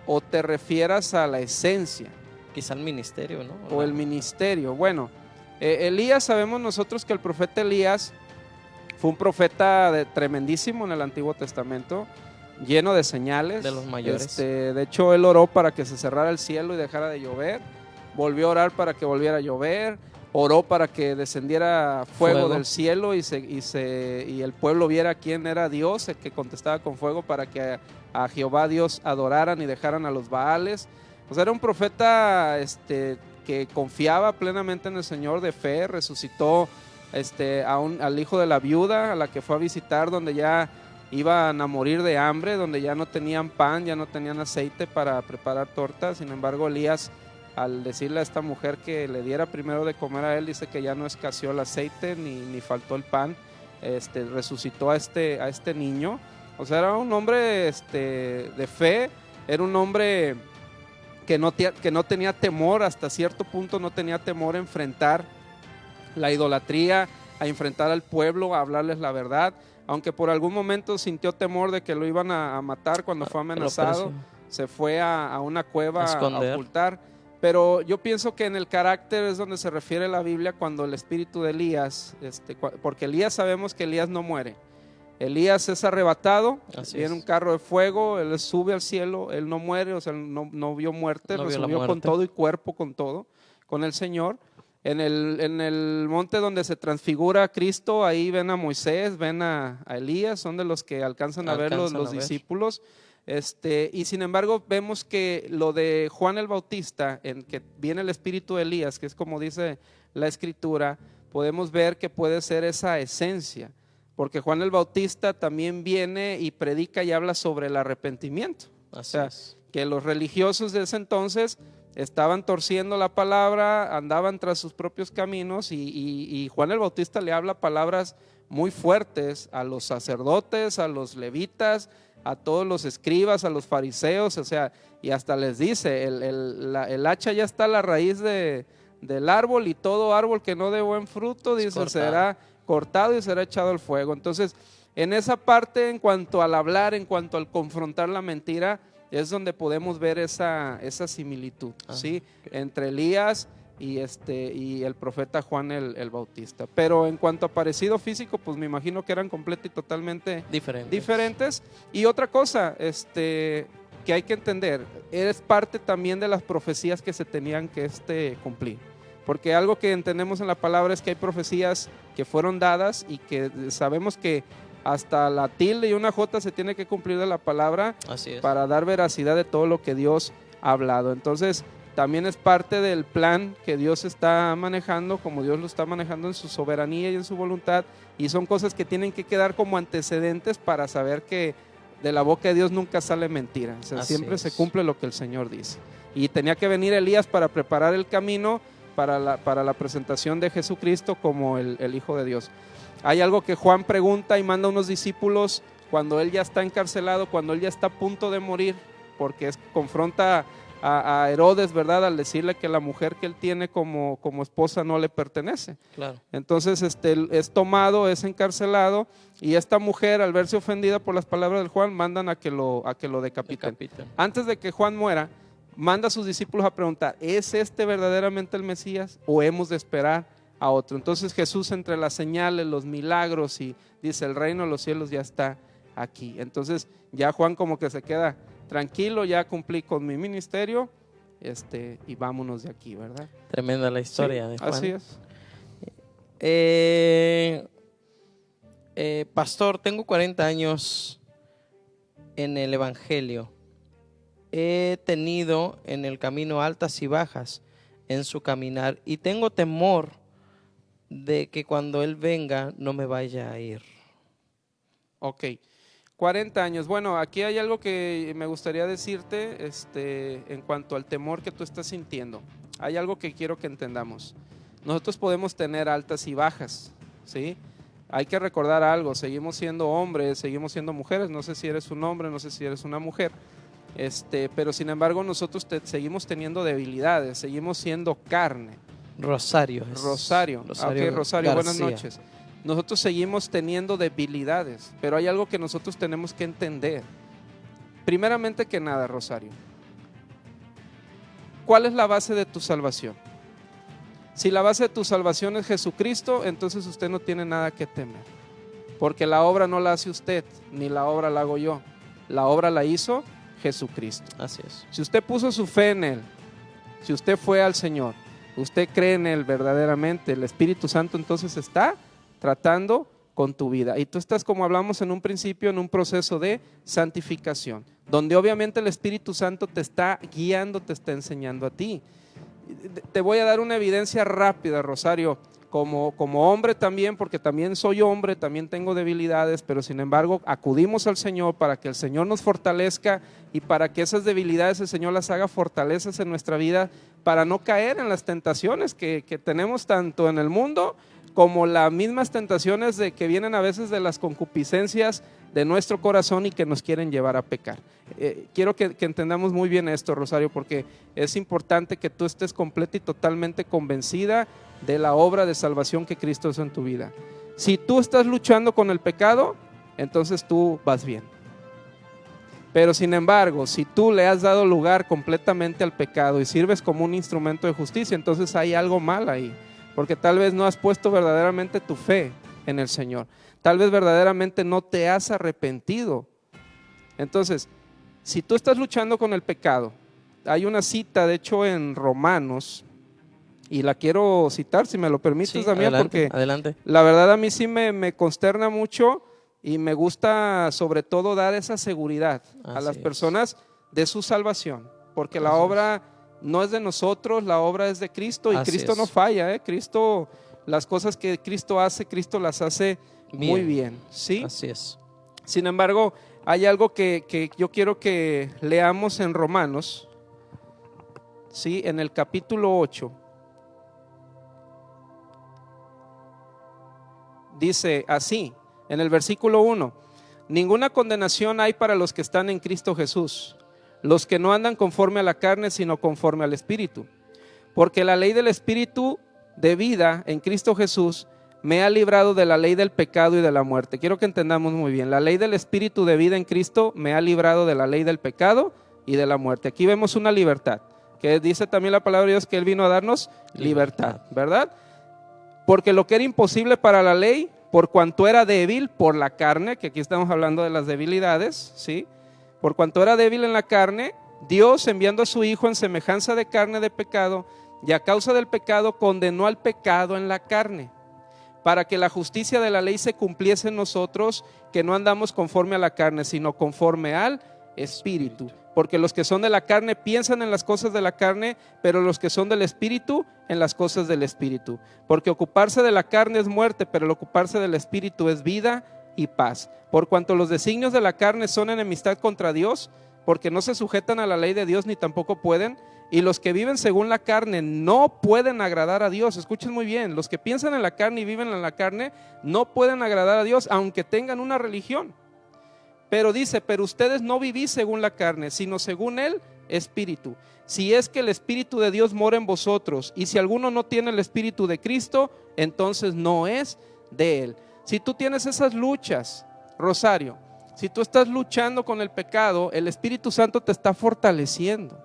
o te refieras a la esencia Quizá el ministerio, ¿no? o el ministerio. Bueno, Elías, sabemos nosotros que el profeta Elías fue un profeta tremendísimo en el Antiguo Testamento, lleno de señales. De los mayores. De hecho, él oró para que se cerrara el cielo y dejara de llover, volvió a orar para que volviera a llover, oró para que descendiera fuego del cielo y el pueblo viera quién era Dios, el que contestaba con fuego, para que a Jehová Dios adoraran y dejaran a los Baales. O sea, era un profeta que confiaba plenamente en el Señor, de fe. Resucitó al hijo de la viuda, a la que fue a visitar, donde ya iban a morir de hambre, donde ya no tenían pan, ya no tenían aceite para preparar tortas. Sin embargo, Elías, al decirle a esta mujer que le diera primero de comer a él, dice que ya no escaseó el aceite ni faltó el pan. Resucitó a este niño. O sea, era un hombre de fe, era un hombre que no tenía temor, hasta cierto punto no tenía temor a enfrentar la idolatría, a enfrentar al pueblo, a hablarles la verdad, aunque por algún momento sintió temor de que lo iban a matar cuando fue amenazado. Se fue a una cueva a ocultar. Pero yo pienso que en el carácter es donde se refiere la Biblia cuando el espíritu de Elías, porque Elías, sabemos que Elías no muere. Elías es arrebatado, viene un carro de fuego, él sube al cielo, él no muere, o sea, no vio muerte, resubió con todo y cuerpo, con todo, con el Señor. En el monte donde se transfigura a Cristo, ahí ven a Moisés, ven a Elías, son de los que alcanzan a ver los discípulos. Y sin embargo vemos que lo de Juan el Bautista, en que viene el espíritu de Elías, que es como dice la escritura, podemos ver que puede ser esa esencia, porque Juan el Bautista también viene y predica y habla sobre el arrepentimiento. Que los religiosos de ese entonces estaban torciendo la palabra, andaban tras sus propios caminos, y Juan el Bautista le habla palabras muy fuertes a los sacerdotes, a los levitas, a todos los escribas, a los fariseos, o sea, y hasta les dice, el hacha ya está a la raíz del árbol, y todo árbol que no dé buen fruto, dice, será cortado y será echado al fuego. Entonces, en esa parte, en cuanto al hablar, en cuanto al confrontar la mentira, es donde podemos ver esa similitud, ¿sí? Entre Elías y el profeta Juan el Bautista. Pero en cuanto a parecido físico, pues me imagino que eran completamente y totalmente diferentes. Y otra cosa que hay que entender, es parte también de las profecías que se tenían que cumplir. Porque algo que entendemos en la palabra es que hay profecías que fueron dadas y que sabemos que hasta la tilde y una jota se tiene que cumplir de la palabra para dar veracidad de todo lo que Dios ha hablado. Entonces, también es parte del plan que Dios está manejando, como Dios lo está manejando en su soberanía y en su voluntad, y son cosas que tienen que quedar como antecedentes para saber que de la boca de Dios nunca sale mentira. O sea, siempre se cumple lo que el Señor dice. Y tenía que venir Elías para preparar el camino para la presentación de Jesucristo como el Hijo de Dios. Hay algo que Juan pregunta y manda a unos discípulos cuando él ya está encarcelado, cuando él ya está a punto de morir, porque confronta a Herodes, ¿verdad?, al decirle que la mujer que él tiene como esposa no le pertenece. Claro. Entonces es tomado, es encarcelado, y esta mujer, al verse ofendida por las palabras de Juan, mandan a que lo decapiten. Antes de que Juan muera, manda a sus discípulos a preguntar, ¿es verdaderamente el Mesías o hemos de esperar a otro? Entonces Jesús, entre las señales, los milagros, y dice, el reino de los cielos ya está aquí. Entonces ya Juan como que se queda tranquilo, ya cumplí con mi ministerio, y vámonos de aquí, ¿verdad? Tremenda la historia, Sí, de Juan. así es. Pastor, tengo 40 años en el Evangelio. He tenido en el camino altas y bajas en su caminar y tengo temor de que cuando Él venga no me vaya a ir. Ok, 40 años. Bueno, aquí hay algo que me gustaría decirte en cuanto al temor que tú estás sintiendo. Hay algo que quiero que entendamos. Nosotros podemos tener altas y bajas, ¿sí? Hay que recordar algo, seguimos siendo hombres, seguimos siendo mujeres, no sé si eres un hombre, no sé si eres una mujer, pero sin embargo nosotros seguimos teniendo debilidades, seguimos siendo carne. Rosario. Rosario, Rosario, ok, Rosario, buenas García. noches. Nosotros seguimos teniendo debilidades, pero hay algo que nosotros tenemos que entender. Primeramente que nada, Rosario, ¿cuál es la base de tu salvación? Si la base de tu salvación es Jesucristo, entonces usted no tiene nada que temer, porque la obra no la hace usted, ni la obra la hago yo, la obra la hizo Jesucristo. Así es. Si usted puso su fe en Él, si usted fue al Señor, usted cree en Él verdaderamente, el Espíritu Santo entonces está tratando con tu vida. Y tú estás, como hablamos en un principio, en un proceso de santificación, donde obviamente el Espíritu Santo te está guiando, te está enseñando a ti. Te voy a dar una evidencia rápida, Rosario, como hombre también, porque también soy hombre, también tengo debilidades, pero sin embargo acudimos al Señor para que el Señor nos fortalezca y para que esas debilidades el Señor las haga fortalezas en nuestra vida, para no caer en las tentaciones que tenemos tanto en el mundo como las mismas tentaciones que vienen a veces de las concupiscencias de nuestro corazón y que nos quieren llevar a pecar. Quiero que entendamos muy bien esto, Rosario, porque es importante que tú estés completa y totalmente convencida de la obra de salvación que Cristo hizo en tu vida. Si tú estás luchando con el pecado, entonces tú vas bien. Pero sin embargo, si tú le has dado lugar completamente al pecado y sirves como un instrumento de justicia, entonces hay algo mal ahí, porque tal vez no has puesto verdaderamente tu fe en el Señor. Tal vez verdaderamente no te has arrepentido. Entonces, si tú estás luchando con el pecado, hay una cita, de hecho, en Romanos, y la quiero citar, si me lo permites, Sí, Damián, adelante, porque adelante. la verdad a mí sí me consterna mucho y me gusta sobre todo dar esa seguridad a las personas de su salvación, porque la obra no es de nosotros, la obra es de Cristo y Cristo no falla, Cristo, las cosas que Cristo hace, Cristo las hace muy bien, ¿sí? Así es. Sin embargo, hay algo que yo quiero que leamos en Romanos, ¿sí? En el capítulo 8. Dice así, en el versículo 1: ninguna condenación hay para los que están en Cristo Jesús, los que no andan conforme a la carne, sino conforme al Espíritu. Porque la ley del Espíritu de vida en Cristo Jesús me ha librado de la ley del pecado y de la muerte. Quiero que entendamos muy bien, la ley del Espíritu de vida en Cristo me ha librado de la ley del pecado y de la muerte. Aquí vemos una libertad, que dice también la palabra de Dios que Él vino a darnos libertad, ¿verdad? Porque lo que era imposible para la ley, por cuanto era débil por la carne, que aquí estamos hablando de las debilidades, ¿sí? Por cuanto era débil en la carne, Dios, enviando a su Hijo en semejanza de carne de pecado, y a causa del pecado condenó al pecado en la carne, para que la justicia de la ley se cumpliese en nosotros, que no andamos conforme a la carne, sino conforme al Espíritu. Porque los que son de la carne piensan en las cosas de la carne, pero los que son del Espíritu en las cosas del Espíritu. Porque ocuparse de la carne es muerte, pero el ocuparse del Espíritu es vida y paz. Por cuanto los designios de la carne son enemistad contra Dios, porque no se sujetan a la ley de Dios ni tampoco pueden, y los que viven según la carne no pueden agradar a Dios. Escuchen muy bien, los que piensan en la carne y viven en la carne no pueden agradar a Dios, aunque tengan una religión. Pero dice, pero ustedes no vivís según la carne, sino según el Espíritu. Si es que el Espíritu de Dios mora en vosotros, y si alguno no tiene el Espíritu de Cristo, entonces no es de Él. Si tú tienes esas luchas, Rosario, si tú estás luchando con el pecado, el Espíritu Santo te está fortaleciendo,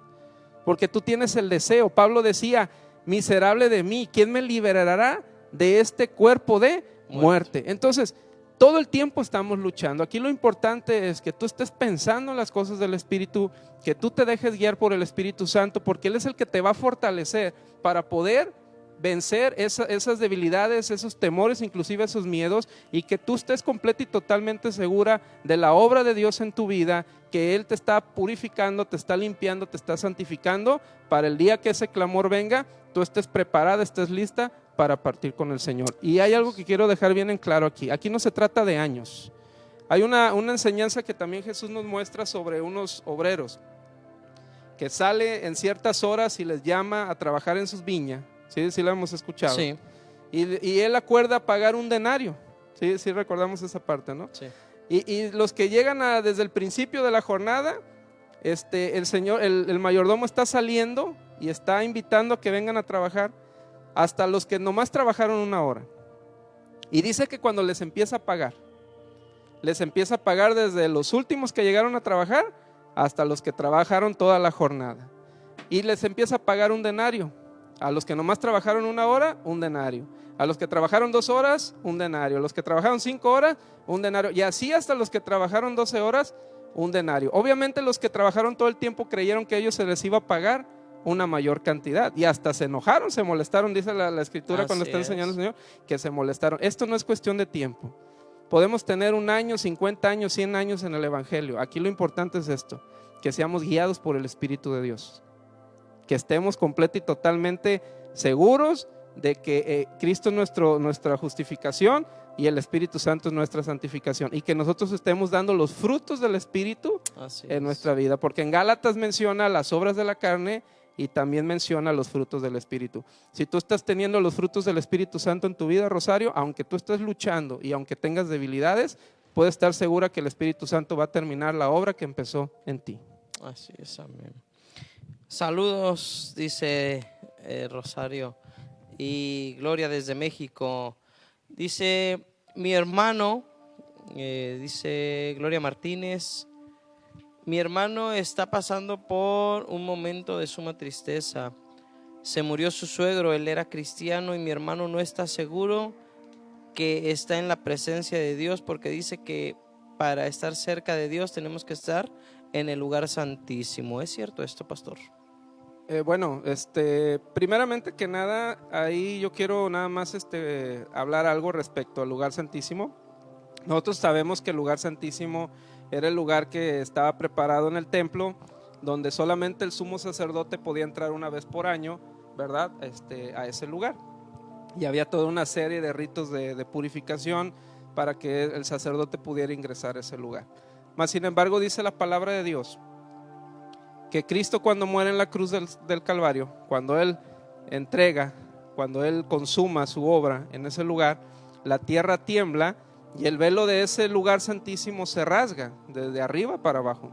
porque tú tienes el deseo. Pablo decía, miserable de mí, ¿quién me liberará de este cuerpo de muerte? Entonces, todo el tiempo estamos luchando. Aquí lo importante es que tú estés pensando en las cosas del Espíritu, que tú te dejes guiar por el Espíritu Santo, porque Él es el que te va a fortalecer para poder vencer esas debilidades, esos temores, inclusive esos miedos, y que tú estés completa y totalmente segura de la obra de Dios en tu vida, que Él te está purificando, te está limpiando, te está santificando, para el día que ese clamor venga, tú estés preparada, estés lista para partir con el Señor. Y hay algo que quiero dejar bien en claro aquí. Aquí no se trata de años. Hay una enseñanza que también Jesús nos muestra sobre unos obreros que sale en ciertas horas y les llama a trabajar en sus viñas. Sí, sí lo hemos escuchado. Sí. Y él acuerda pagar un denario. Sí, sí recordamos esa parte, ¿no? Sí. Y los que llegan desde el principio de la jornada, el señor, el mayordomo está saliendo y está invitando a que vengan a trabajar hasta los que nomás trabajaron una hora. Y dice que cuando les empieza a pagar desde los últimos que llegaron a trabajar hasta los que trabajaron toda la jornada. Y les empieza a pagar un denario. A los que nomás trabajaron una hora, un denario. A los que trabajaron 2 horas, un denario. A los que trabajaron 5 horas, un denario. Y así hasta los que trabajaron 12 horas, un denario. Obviamente los que trabajaron todo el tiempo creyeron que a ellos se les iba a pagar una mayor cantidad. Y hasta se enojaron, se molestaron, dice la escritura cuando está enseñando el Señor, que se molestaron. Esto no es cuestión de tiempo. Podemos tener 1 año, 50 años, 100 años en el Evangelio. Aquí lo importante es esto, que seamos guiados por el Espíritu de Dios. Que estemos completa y totalmente seguros de que Cristo es nuestra justificación y el Espíritu Santo es nuestra santificación, y que nosotros estemos dando los frutos del Espíritu en nuestra vida, porque en Gálatas menciona las obras de la carne y también menciona los frutos del Espíritu. Si tú estás teniendo los frutos del Espíritu Santo en tu vida, Rosario, aunque tú estés luchando y aunque tengas debilidades, puedes estar segura que el Espíritu Santo va a terminar la obra que empezó en ti. Así es, amén. Saludos, dice Rosario, y Gloria desde México. Dice mi hermano, dice Gloria Martínez, mi hermano está pasando por un momento de suma tristeza. Se murió su suegro, él era cristiano, y mi hermano no está seguro que está en la presencia de Dios, porque dice que para estar cerca de Dios tenemos que estar en el lugar santísimo. ¿Es cierto esto, pastor? Bueno, primeramente que nada, ahí yo quiero nada más hablar algo respecto al lugar santísimo. Nosotros sabemos que el lugar santísimo era el lugar que estaba preparado en el templo, donde solamente el sumo sacerdote podía entrar una vez por año, ¿verdad? A ese lugar. Y había toda una serie de ritos de purificación para que el sacerdote pudiera ingresar a ese lugar. Mas sin embargo dice la palabra de Dios que Cristo, cuando muere en la cruz del Calvario, cuando Él entrega, cuando Él consuma su obra en ese lugar, la tierra tiembla y el velo de ese lugar santísimo se rasga desde arriba para abajo.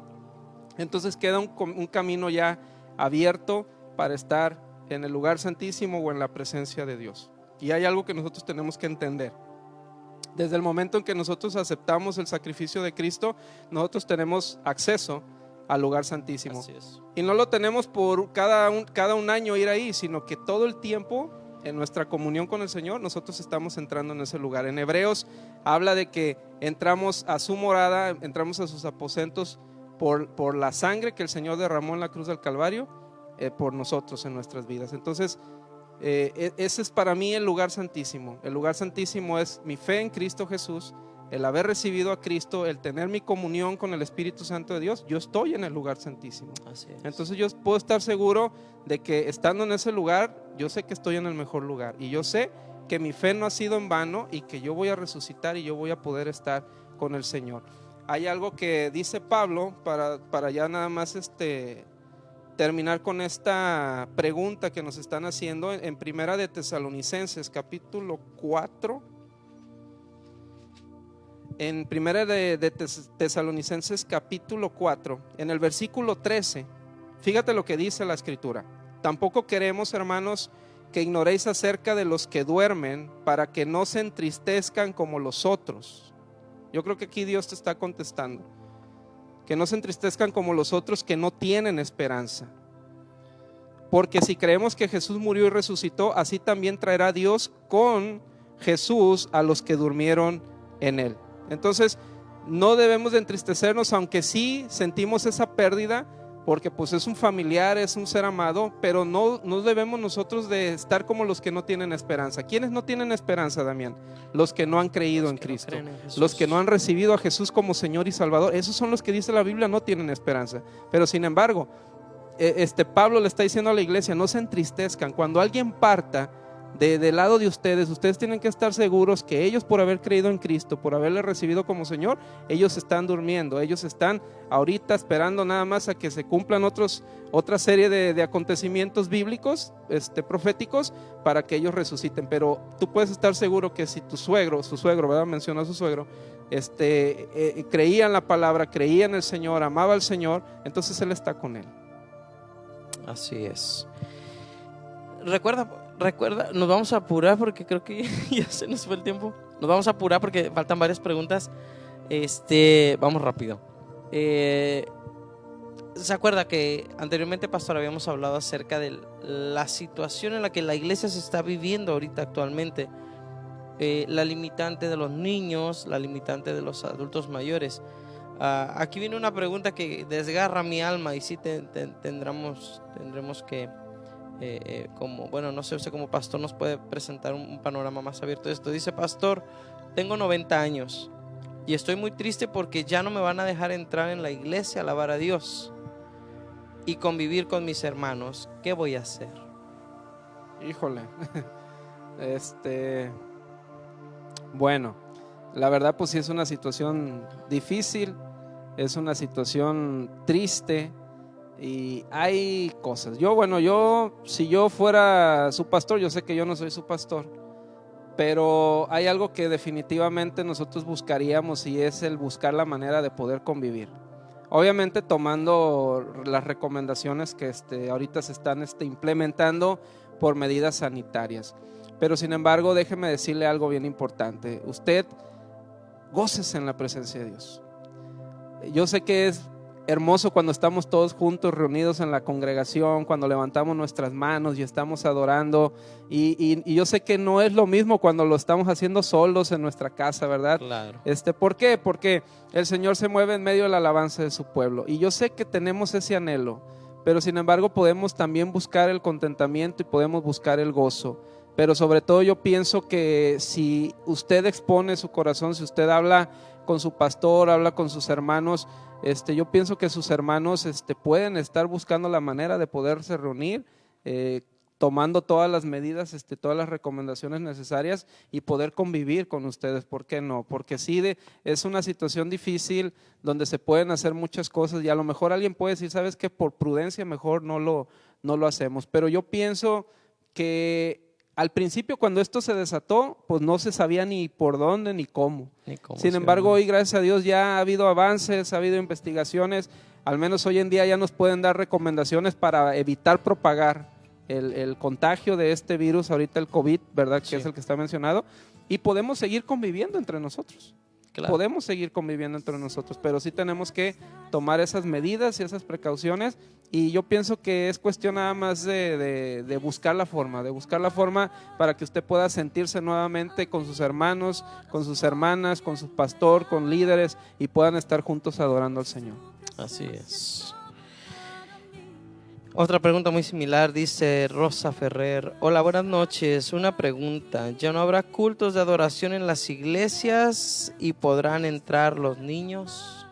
Entonces queda un camino ya abierto para estar en el lugar santísimo o en la presencia de Dios. Y hay algo que nosotros tenemos que entender. Desde el momento en que nosotros aceptamos el sacrificio de Cristo, nosotros tenemos acceso al lugar santísimo. Así es. Y no lo tenemos por cada un año ir ahí, sino que todo el tiempo en nuestra comunión con el Señor nosotros estamos entrando en ese lugar. En Hebreos habla de que entramos a su morada, entramos a sus aposentos por la sangre que el Señor derramó en la cruz del Calvario por nosotros en nuestras vidas. Entonces ese es para mí el lugar santísimo. El lugar santísimo es mi fe en Cristo Jesús, el haber recibido a Cristo, el tener mi comunión con el Espíritu Santo de Dios. Yo estoy en el lugar santísimo. Así es. Entonces yo puedo estar seguro de que estando en ese lugar, yo sé que estoy en el mejor lugar, y yo sé que mi fe no ha sido en vano, y que yo voy a resucitar y yo voy a poder estar con el Señor. Hay algo que dice Pablo para ya nada más terminar con esta pregunta que nos están haciendo en Primera de Tesalonicenses capítulo 4. En Primera de Tesalonicenses capítulo 4, en el versículo 13, fíjate lo que dice la escritura: tampoco queremos, hermanos, que ignoréis acerca de los que duermen, para que no se entristezcan como los otros. Yo creo que aquí Dios te está contestando, que no se entristezcan como los otros que no tienen esperanza. Porque si creemos que Jesús murió y resucitó, así también traerá Dios con Jesús a los que durmieron en Él. Entonces, no debemos de entristecernos, aunque sí sentimos esa pérdida, porque pues es un familiar, es un ser amado, pero no debemos nosotros de estar como los que no tienen esperanza. ¿Quiénes no tienen esperanza, Damián? Los que no han creído en Cristo, los que no han recibido a Jesús como Señor y Salvador. Esos son los que dice la Biblia no tienen esperanza. Pero sin embargo, Pablo le está diciendo a la iglesia, no se entristezcan. Cuando alguien parta del lado de ustedes tienen que estar seguros que ellos, por haber creído en Cristo, por haberle recibido como Señor, ellos están durmiendo, ellos están ahorita esperando nada más a que se cumplan otra serie de acontecimientos bíblicos, proféticos, para que ellos resuciten. Pero tú puedes estar seguro que si su suegro, ¿verdad? Menciona a su suegro, creía en la palabra, creía en el Señor, amaba al Señor, entonces Él está con él. Así es. Recuerda, nos vamos a apurar porque creo que ya se nos fue el tiempo. Nos vamos a apurar porque faltan varias preguntas. Vamos rápido. ¿Se acuerda que anteriormente, pastor, habíamos hablado acerca de la situación en la que la iglesia se está viviendo ahorita actualmente? La limitante de los niños, la limitante de los adultos mayores. Aquí viene una pregunta que desgarra mi alma y sí tendremos que no sé, usted como pastor nos puede presentar un panorama más abierto de esto. Dice: pastor, tengo 90 años y estoy muy triste porque ya no me van a dejar entrar en la iglesia a alabar a Dios y convivir con mis hermanos. ¿Qué voy a hacer? Híjole. Bueno, la verdad pues sí es una situación difícil, es una situación triste. Y hay cosas. Si yo fuera su pastor, yo sé que yo no soy su pastor, pero hay algo que definitivamente nosotros buscaríamos, y es el buscar la manera de poder convivir. Obviamente tomando las recomendaciones que ahorita se están implementando por medidas sanitarias. Pero sin embargo, déjeme decirle algo bien importante. Usted gócese en la presencia de Dios. Yo sé que es hermoso cuando estamos todos juntos reunidos en la congregación, cuando levantamos nuestras manos y estamos adorando, y yo sé que no es lo mismo cuando lo estamos haciendo solos en nuestra casa, ¿verdad? Claro. ¿Por qué? Porque el Señor se mueve en medio de la alabanza de su pueblo, y yo sé que tenemos ese anhelo, pero sin embargo podemos también buscar el contentamiento y podemos buscar el gozo. Pero sobre todo yo pienso que si usted expone su corazón, si usted habla con su pastor, habla con sus hermanos, yo pienso que sus hermanos pueden estar buscando la manera de poderse reunir, tomando todas las medidas, todas las recomendaciones necesarias, y poder convivir con ustedes. ¿Por qué no? Porque sí, es una situación difícil donde se pueden hacer muchas cosas, y a lo mejor alguien puede decir, ¿sabes qué? Por prudencia mejor no lo hacemos. Pero yo pienso que al principio, cuando esto se desató, pues no se sabía ni por dónde ni cómo. Sin embargo, hoy, gracias a Dios, ya ha habido avances, ha habido investigaciones. Al menos hoy en día ya nos pueden dar recomendaciones para evitar propagar el contagio de este virus, ahorita el COVID, ¿verdad? Que sí, es el que está mencionado. Y podemos seguir conviviendo entre nosotros. Claro. Podemos seguir conviviendo entre nosotros, pero sí tenemos que tomar esas medidas y esas precauciones. Y yo pienso que es cuestión nada más de buscar la forma, para que usted pueda sentirse nuevamente con sus hermanos, con sus hermanas, con su pastor, con líderes, y puedan estar juntos adorando al Señor. Así es. Otra pregunta muy similar, dice Rosa Ferrer: hola, buenas noches, una pregunta, ¿ya no habrá cultos de adoración en las iglesias y podrán entrar los niños?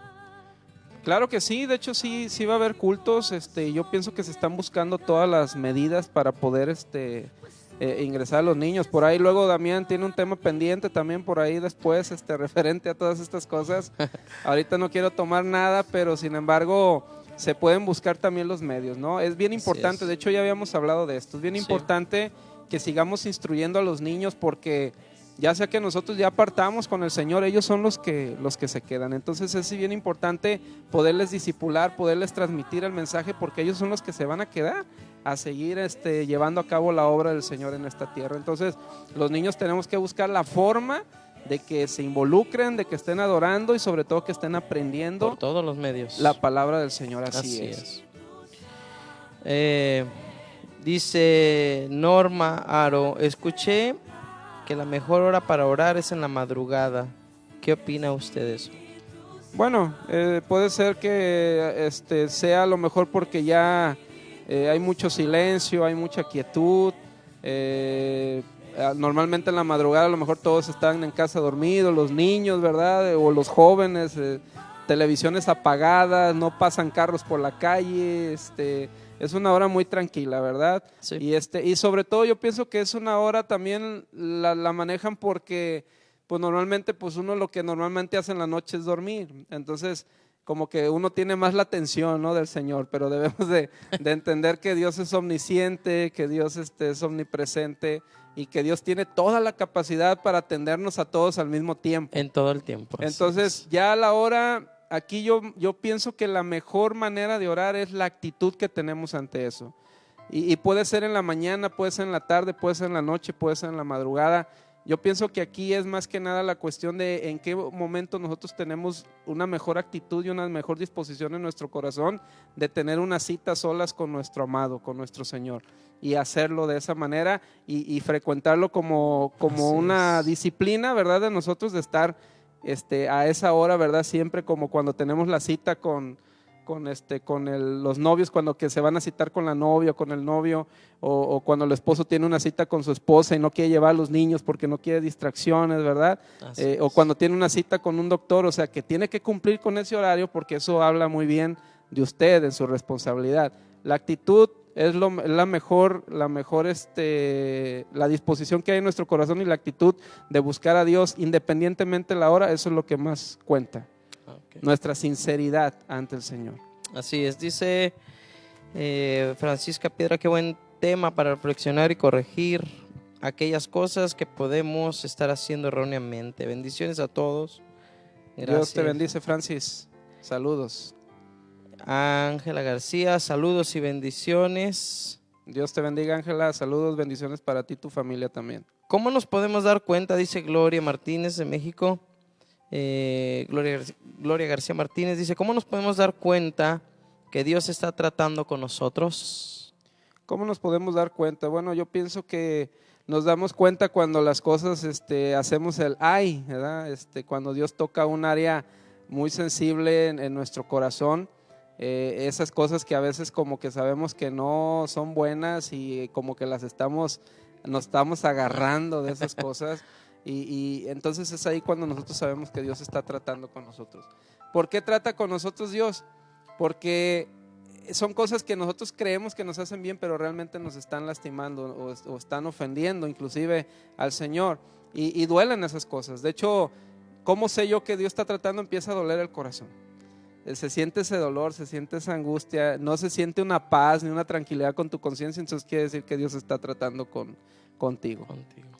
Claro que sí, de hecho sí va a haber cultos. Yo pienso que se están buscando todas las medidas para poder ingresar a los niños. Por ahí luego Damián tiene un tema pendiente también por ahí después, referente a todas estas cosas. Ahorita no quiero tomar nada, pero sin embargo se pueden buscar también los medios, ¿no? Es bien importante, de hecho ya habíamos hablado de esto, es bien importante que sigamos instruyendo a los niños, porque ya sea que nosotros ya partamos con el Señor, ellos son los que se quedan. Entonces es bien importante poderles discipular, poderles transmitir el mensaje, porque ellos son los que se van a quedar a seguir llevando a cabo la obra del Señor en esta tierra. Entonces los niños tenemos que buscar la forma de que se involucren, de que estén adorando, y sobre todo que estén aprendiendo por todos los medios la palabra del Señor. Así es. Dice Norma Aro: escuché que la mejor hora para orar es en la madrugada. ¿Qué opina usted de eso? Bueno, puede ser que sea a lo mejor porque ya hay mucho silencio, hay mucha quietud. Normalmente en la madrugada a lo mejor todos están en casa dormidos, los niños, ¿verdad? O los jóvenes, televisiones apagadas, no pasan carros por la calle. Es una hora muy tranquila, ¿verdad? Sí. Y sobre todo yo pienso que es una hora también la manejan porque pues normalmente pues uno lo que normalmente hace en la noche es dormir. Entonces como que uno tiene más la atención, ¿no?, del Señor, pero debemos de entender que Dios es omnisciente, que Dios es omnipresente y que Dios tiene toda la capacidad para atendernos a todos al mismo tiempo. En todo el tiempo. Entonces ya a la hora, aquí yo pienso que la mejor manera de orar es la actitud que tenemos ante eso. Y puede ser en la mañana, puede ser en la tarde, puede ser en la noche, puede ser en la madrugada. Yo pienso que aquí es más que nada la cuestión de en qué momento nosotros tenemos una mejor actitud y una mejor disposición en nuestro corazón de tener una cita solas con nuestro amado, con nuestro Señor, y hacerlo de esa manera y frecuentarlo como una disciplina, ¿verdad?, de nosotros de estar a esa hora, ¿verdad?, siempre como cuando tenemos la cita con los novios, cuando que se van a citar con la novia o con el novio, o cuando el esposo tiene una cita con su esposa y no quiere llevar a los niños porque no quiere distracciones, ¿verdad? O cuando tiene una cita con un doctor, o sea que tiene que cumplir con ese horario porque eso habla muy bien de usted, en su responsabilidad. La actitud es la mejor la disposición que hay en nuestro corazón y la actitud de buscar a Dios independientemente de la hora, eso es lo que más cuenta. Okay. Nuestra sinceridad ante el Señor. Así es, dice Francisca Piedra, qué buen tema para reflexionar y corregir aquellas cosas que podemos estar haciendo erróneamente. Bendiciones a todos. Gracias. Dios te bendice, Francis. Saludos. Ángela García, saludos y bendiciones. Dios te bendiga, Ángela. Saludos, bendiciones para ti y tu familia también. ¿Cómo nos podemos dar cuenta? Dice Gloria Martínez de México. Gloria García Martínez dice, ¿cómo nos podemos dar cuenta que Dios está tratando con nosotros? ¿Cómo nos podemos dar cuenta? Bueno, yo pienso que nos damos cuenta cuando las cosas hacemos el ay, ¿verdad? Cuando Dios toca un área muy sensible en nuestro corazón, esas cosas que a veces como que sabemos que no son buenas y como que nos estamos agarrando de esas cosas. Y entonces es ahí cuando nosotros sabemos que Dios está tratando con nosotros. ¿Por qué trata con nosotros Dios? Porque son cosas que nosotros creemos que nos hacen bien, pero realmente nos están lastimando o están ofendiendo inclusive al Señor. Y duelen esas cosas. De hecho, ¿cómo sé yo que Dios está tratando? Empieza a doler el corazón. Se siente ese dolor, se siente esa angustia, no se siente una paz ni una tranquilidad con tu conciencia, entonces quiere decir que Dios está tratando contigo.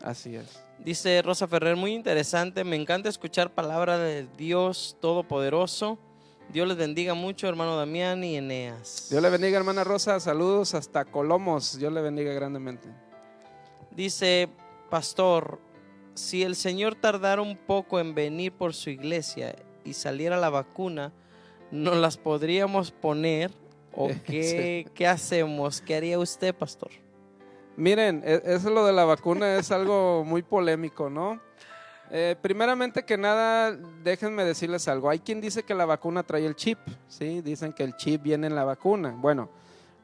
Así es. Dice Rosa Ferrer, muy interesante, me encanta escuchar palabra de Dios Todopoderoso. Dios les bendiga mucho, hermano Damián y Eneas. Dios le bendiga, hermana Rosa, saludos hasta Colomos, Dios le bendiga grandemente. Dice, pastor, si el Señor tardara un poco en venir por su iglesia y saliera la vacuna, ¿nos las podríamos poner? ¿O qué hacemos? ¿Qué haría usted, pastor? Miren, eso lo de la vacuna es algo muy polémico, ¿no? Primeramente que nada, déjenme decirles algo. Hay quien dice que la vacuna trae el chip, ¿sí? Dicen que el chip viene en la vacuna. Bueno,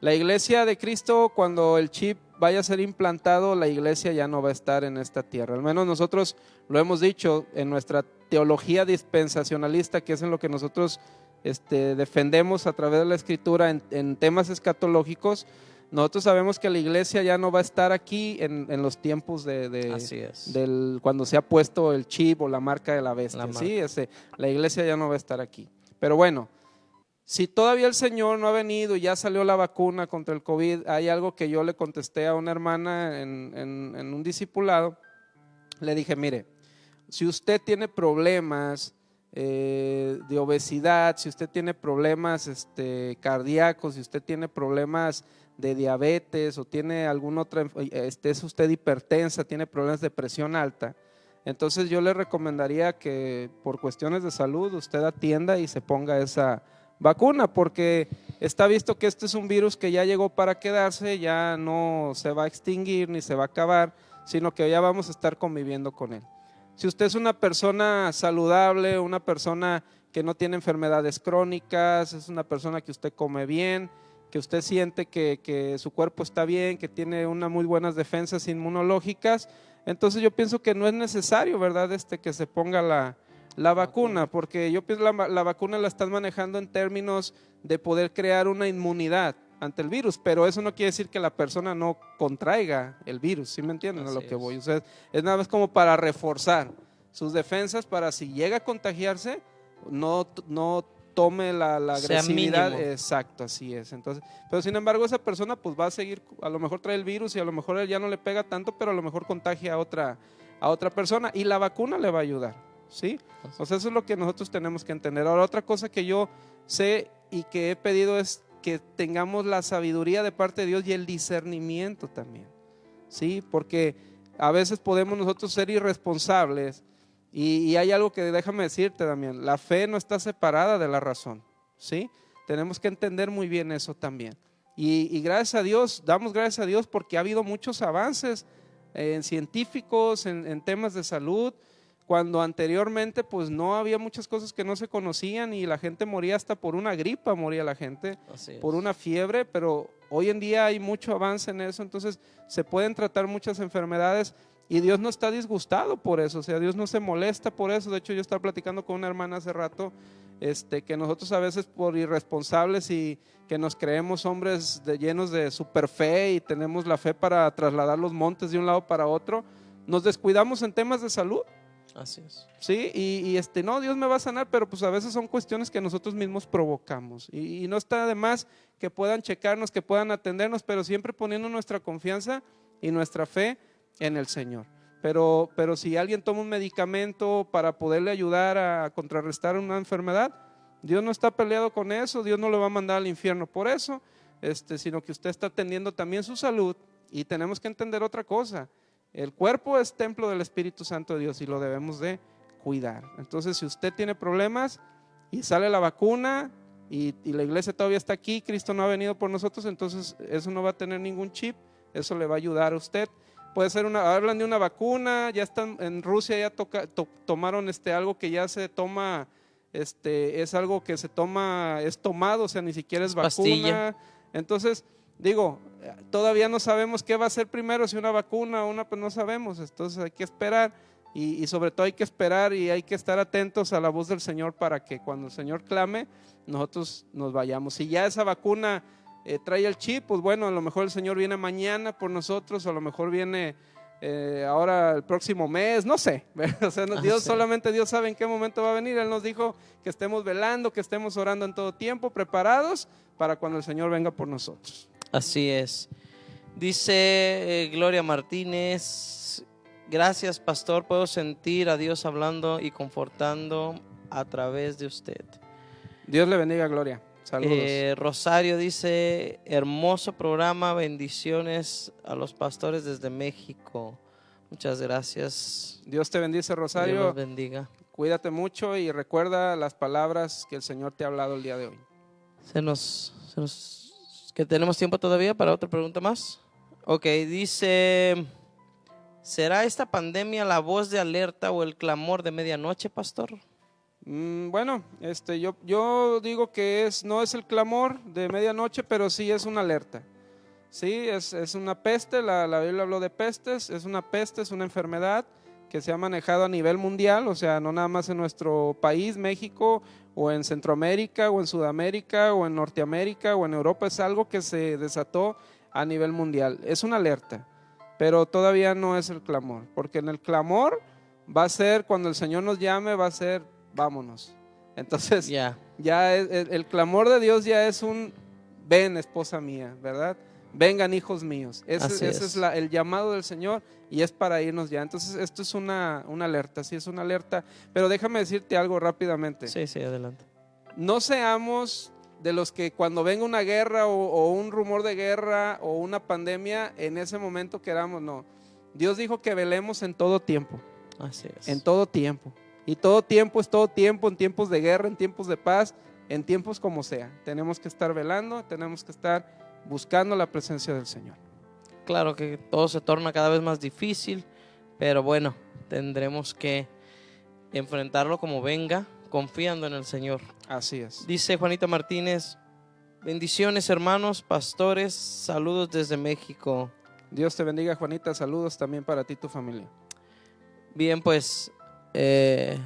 la iglesia de Cristo, cuando el chip vaya a ser implantado, la iglesia ya no va a estar en esta tierra. Al menos nosotros lo hemos dicho en nuestra teología dispensacionalista, que es en lo que nosotros defendemos a través de la Escritura en temas escatológicos. Nosotros sabemos que la iglesia ya no va a estar aquí en los tiempos cuando se ha puesto el chip o la marca de la bestia. La iglesia ya no va a estar aquí. Pero bueno, si todavía el Señor no ha venido y ya salió la vacuna contra el COVID, hay algo que yo le contesté a una hermana en un discipulado. Le dije, mire, si usted tiene problemas de obesidad, si usted tiene problemas cardíacos, si usted tiene problemas de diabetes o tiene alguna otra, es usted hipertensa, tiene problemas de presión alta, entonces yo le recomendaría que por cuestiones de salud usted atienda y se ponga esa vacuna, porque está visto que este es un virus que ya llegó para quedarse, ya no se va a extinguir ni se va a acabar, sino que ya vamos a estar conviviendo con él. Si usted es una persona saludable, una persona que no tiene enfermedades crónicas, es una persona que usted come bien, que usted siente que su cuerpo está bien, que tiene unas muy buenas defensas inmunológicas, entonces yo pienso que no es necesario, ¿verdad? Que se ponga la vacuna, porque yo pienso la vacuna la están manejando en términos de poder crear una inmunidad ante el virus, pero eso no quiere decir que la persona no contraiga el virus, ¿sí me entienden a lo que voy? O sea, es nada más como para reforzar sus defensas para si llega a contagiarse, no tome la agresividad. Exacto, así es. Entonces, pero sin embargo esa persona pues va a seguir, a lo mejor trae el virus y a lo mejor él ya no le pega tanto, pero a lo mejor contagia a otra persona y la vacuna le va a ayudar, ¿sí? O sea, eso es lo que nosotros tenemos que entender. Ahora, otra cosa que yo sé y que he pedido es que tengamos la sabiduría de parte de Dios y el discernimiento también, ¿sí? Porque a veces podemos nosotros ser irresponsables y hay algo que déjame decirte, Damián, la fe no está separada de la razón, ¿sí? Tenemos que entender muy bien eso también. Y gracias a Dios, damos gracias a Dios porque ha habido muchos avances en científicos, en temas de salud, cuando anteriormente pues no había muchas cosas que no se conocían y la gente moría hasta por una gripa, moría la gente por una fiebre, pero hoy en día hay mucho avance en eso, entonces se pueden tratar muchas enfermedades y Dios no está disgustado por eso, o sea, Dios no se molesta por eso. De hecho, yo estaba platicando con una hermana hace rato, que nosotros a veces por irresponsables y que nos creemos hombres llenos de super fe y tenemos la fe para trasladar los montes de un lado para otro, nos descuidamos en temas de salud. Así es. Sí, y no, Dios me va a sanar, pero pues a veces son cuestiones que nosotros mismos provocamos y no está de más que puedan checarnos, que puedan atendernos, pero siempre poniendo nuestra confianza y nuestra fe en el Señor. Pero si alguien toma un medicamento para poderle ayudar a contrarrestar una enfermedad, Dios no está peleado con eso, Dios no lo va a mandar al infierno por eso, sino que usted está atendiendo también su salud. Y tenemos que entender otra cosa: el cuerpo es templo del Espíritu Santo de Dios y lo debemos de cuidar. Entonces, si usted tiene problemas y sale la vacuna y la iglesia todavía está aquí, Cristo no ha venido por nosotros, entonces eso no va a tener ningún chip, eso le va a ayudar a usted. Puede ser hablan de una vacuna, ya están en Rusia, ya tomaron algo que ya se toma, es algo que se toma, es tomado, o sea, ni siquiera es vacuna. Pastilla. Entonces, digo, todavía no sabemos qué va a ser primero, si una vacuna o una, pues no sabemos, entonces hay que esperar y sobre todo hay que esperar y hay que estar atentos a la voz del Señor para que cuando el Señor clame, nosotros nos vayamos. Si ya esa vacuna trae el chip, pues bueno, a lo mejor el Señor viene mañana por nosotros, o a lo mejor viene ahora el próximo mes, no sé, o sea, solamente Dios sabe en qué momento va a venir. Él nos dijo que estemos velando, que estemos orando en todo tiempo, preparados para cuando el Señor venga por nosotros. Así es. Dice Gloria Martínez: gracias, pastor, puedo sentir a Dios hablando y confortando a través de usted. Dios le bendiga, Gloria. Saludos. Rosario dice: hermoso programa, bendiciones a los pastores desde México. Muchas gracias. Dios te bendice, Rosario. Dios los bendiga. Cuídate mucho y recuerda las palabras que el Señor te ha hablado el día de hoy. ¿Que tenemos tiempo todavía para otra pregunta más? Ok, dice: ¿será esta pandemia la voz de alerta o el clamor de medianoche, pastor? Bueno, yo digo que no es el clamor de medianoche, pero sí es una alerta. Sí, es una peste, la Biblia habló de pestes, es una peste, es una enfermedad que se ha manejado a nivel mundial, o sea, no nada más en nuestro país, México, o en Centroamérica, o en Sudamérica, o en Norteamérica, o en Europa. Es algo que se desató a nivel mundial. Es una alerta, pero todavía no es el clamor, porque en el clamor va a ser, cuando el Señor nos llame, va a ser: vámonos. Entonces, ya el clamor de Dios ya es un: ven, esposa mía, ¿verdad? Vengan, hijos míos. Ese es el llamado del Señor y es para irnos ya. Entonces, esto es una alerta, sí es una alerta. Pero déjame decirte algo rápidamente. Sí, adelante. No seamos de los que cuando venga una guerra o un rumor de guerra o una pandemia, en ese momento queramos, no. Dios dijo que velemos en todo tiempo. Así es. En todo tiempo. Y todo tiempo es todo tiempo, en tiempos de guerra, en tiempos de paz, en tiempos como sea. Tenemos que estar velando, tenemos que estar buscando la presencia del Señor. Claro que todo se torna cada vez más difícil, pero bueno, tendremos que enfrentarlo como venga, confiando en el Señor. Así es. Dice Juanita Martínez: bendiciones, hermanos, pastores, saludos desde México. Dios te bendiga, Juanita, saludos también para ti y tu familia. Bien, pues creo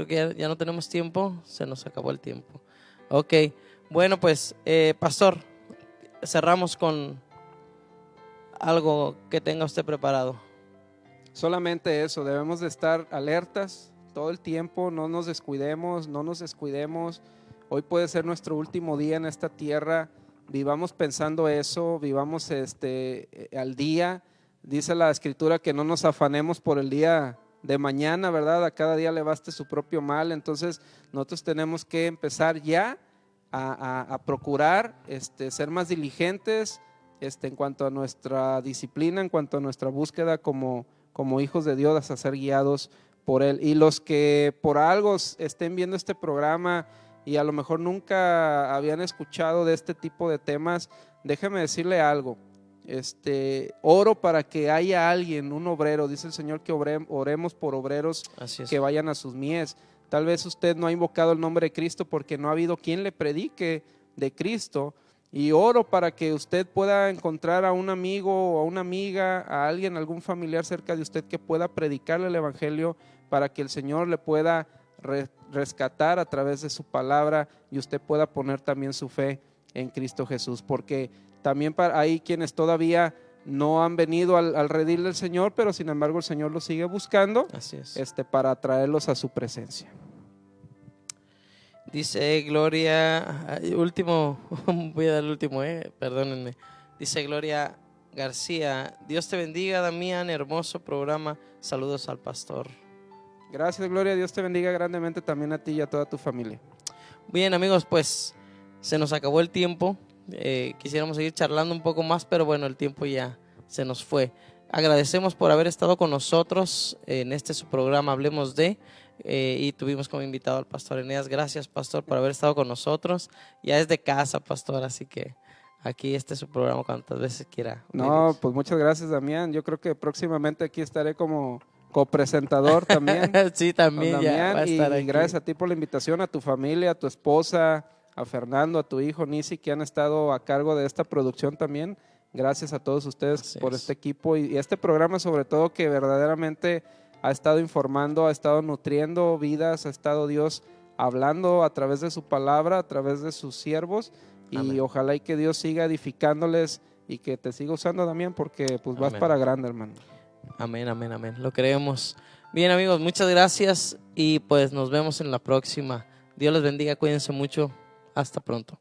que ya no tenemos tiempo, se nos acabó el tiempo. Ok, bueno, pues pastor, cerramos con algo que tenga usted preparado. Solamente eso, debemos de estar alertas todo el tiempo, no nos descuidemos. Hoy puede ser nuestro último día en esta tierra, vivamos pensando eso, vivamos al día. Dice la Escritura que no nos afanemos por el día de mañana, ¿verdad? A cada día le baste su propio mal. Entonces nosotros tenemos que empezar ya a procurar ser más diligentes en cuanto a nuestra disciplina, en cuanto a nuestra búsqueda como hijos de Dios, a ser guiados por Él. Y los que por algo estén viendo este programa y a lo mejor nunca habían escuchado de este tipo de temas, déjeme decirle algo. Oro para que haya alguien, un obrero. Dice el Señor que oremos por obreros que vayan a sus mies. Tal vez usted no ha invocado el nombre de Cristo porque no ha habido quien le predique de Cristo. Y oro para que usted pueda encontrar a un amigo o a una amiga, a alguien, algún familiar cerca de usted que pueda predicarle el evangelio, para que el Señor le pueda rescatar a través de su palabra y usted pueda poner también su fe en Cristo Jesús. Porque también hay quienes todavía no han venido al redil del Señor, pero sin embargo el Señor los sigue buscando. Así es. Para traerlos a su presencia. Dice Gloria, voy a dar el último, perdónenme. Dice Gloria García: Dios te bendiga, Damián, hermoso programa, saludos al pastor. Gracias, Gloria, Dios te bendiga grandemente también a ti y a toda tu familia. Bien, amigos, pues se nos acabó el tiempo. Quisiéramos seguir charlando un poco más, pero bueno, el tiempo ya se nos fue. Agradecemos por haber estado con nosotros en su programa Hablemos de, y tuvimos como invitado al pastor Eneas. Gracias, pastor, por haber estado con nosotros. Ya es de casa, pastor, así que aquí es su programa cuantas veces quiera. No, pues muchas gracias, Damián. Yo creo que próximamente aquí estaré como copresentador también. Sí, también Damián, ya va a estar aquí. Gracias a ti por la invitación, a tu familia, a tu esposa, a Fernando, a tu hijo Nisi, que han estado a cargo de esta producción también. Gracias a todos ustedes por este equipo y este programa, sobre todo, que verdaderamente ha estado informando, ha estado nutriendo vidas, ha estado Dios hablando a través de su palabra, a través de sus siervos. Amén. Y ojalá y que Dios siga edificándoles y que te siga usando, Damián, porque pues vas para grande, hermano. Amén, amén, amén. Lo creemos. Bien, amigos, muchas gracias y pues nos vemos en la próxima. Dios les bendiga, cuídense mucho. Hasta pronto.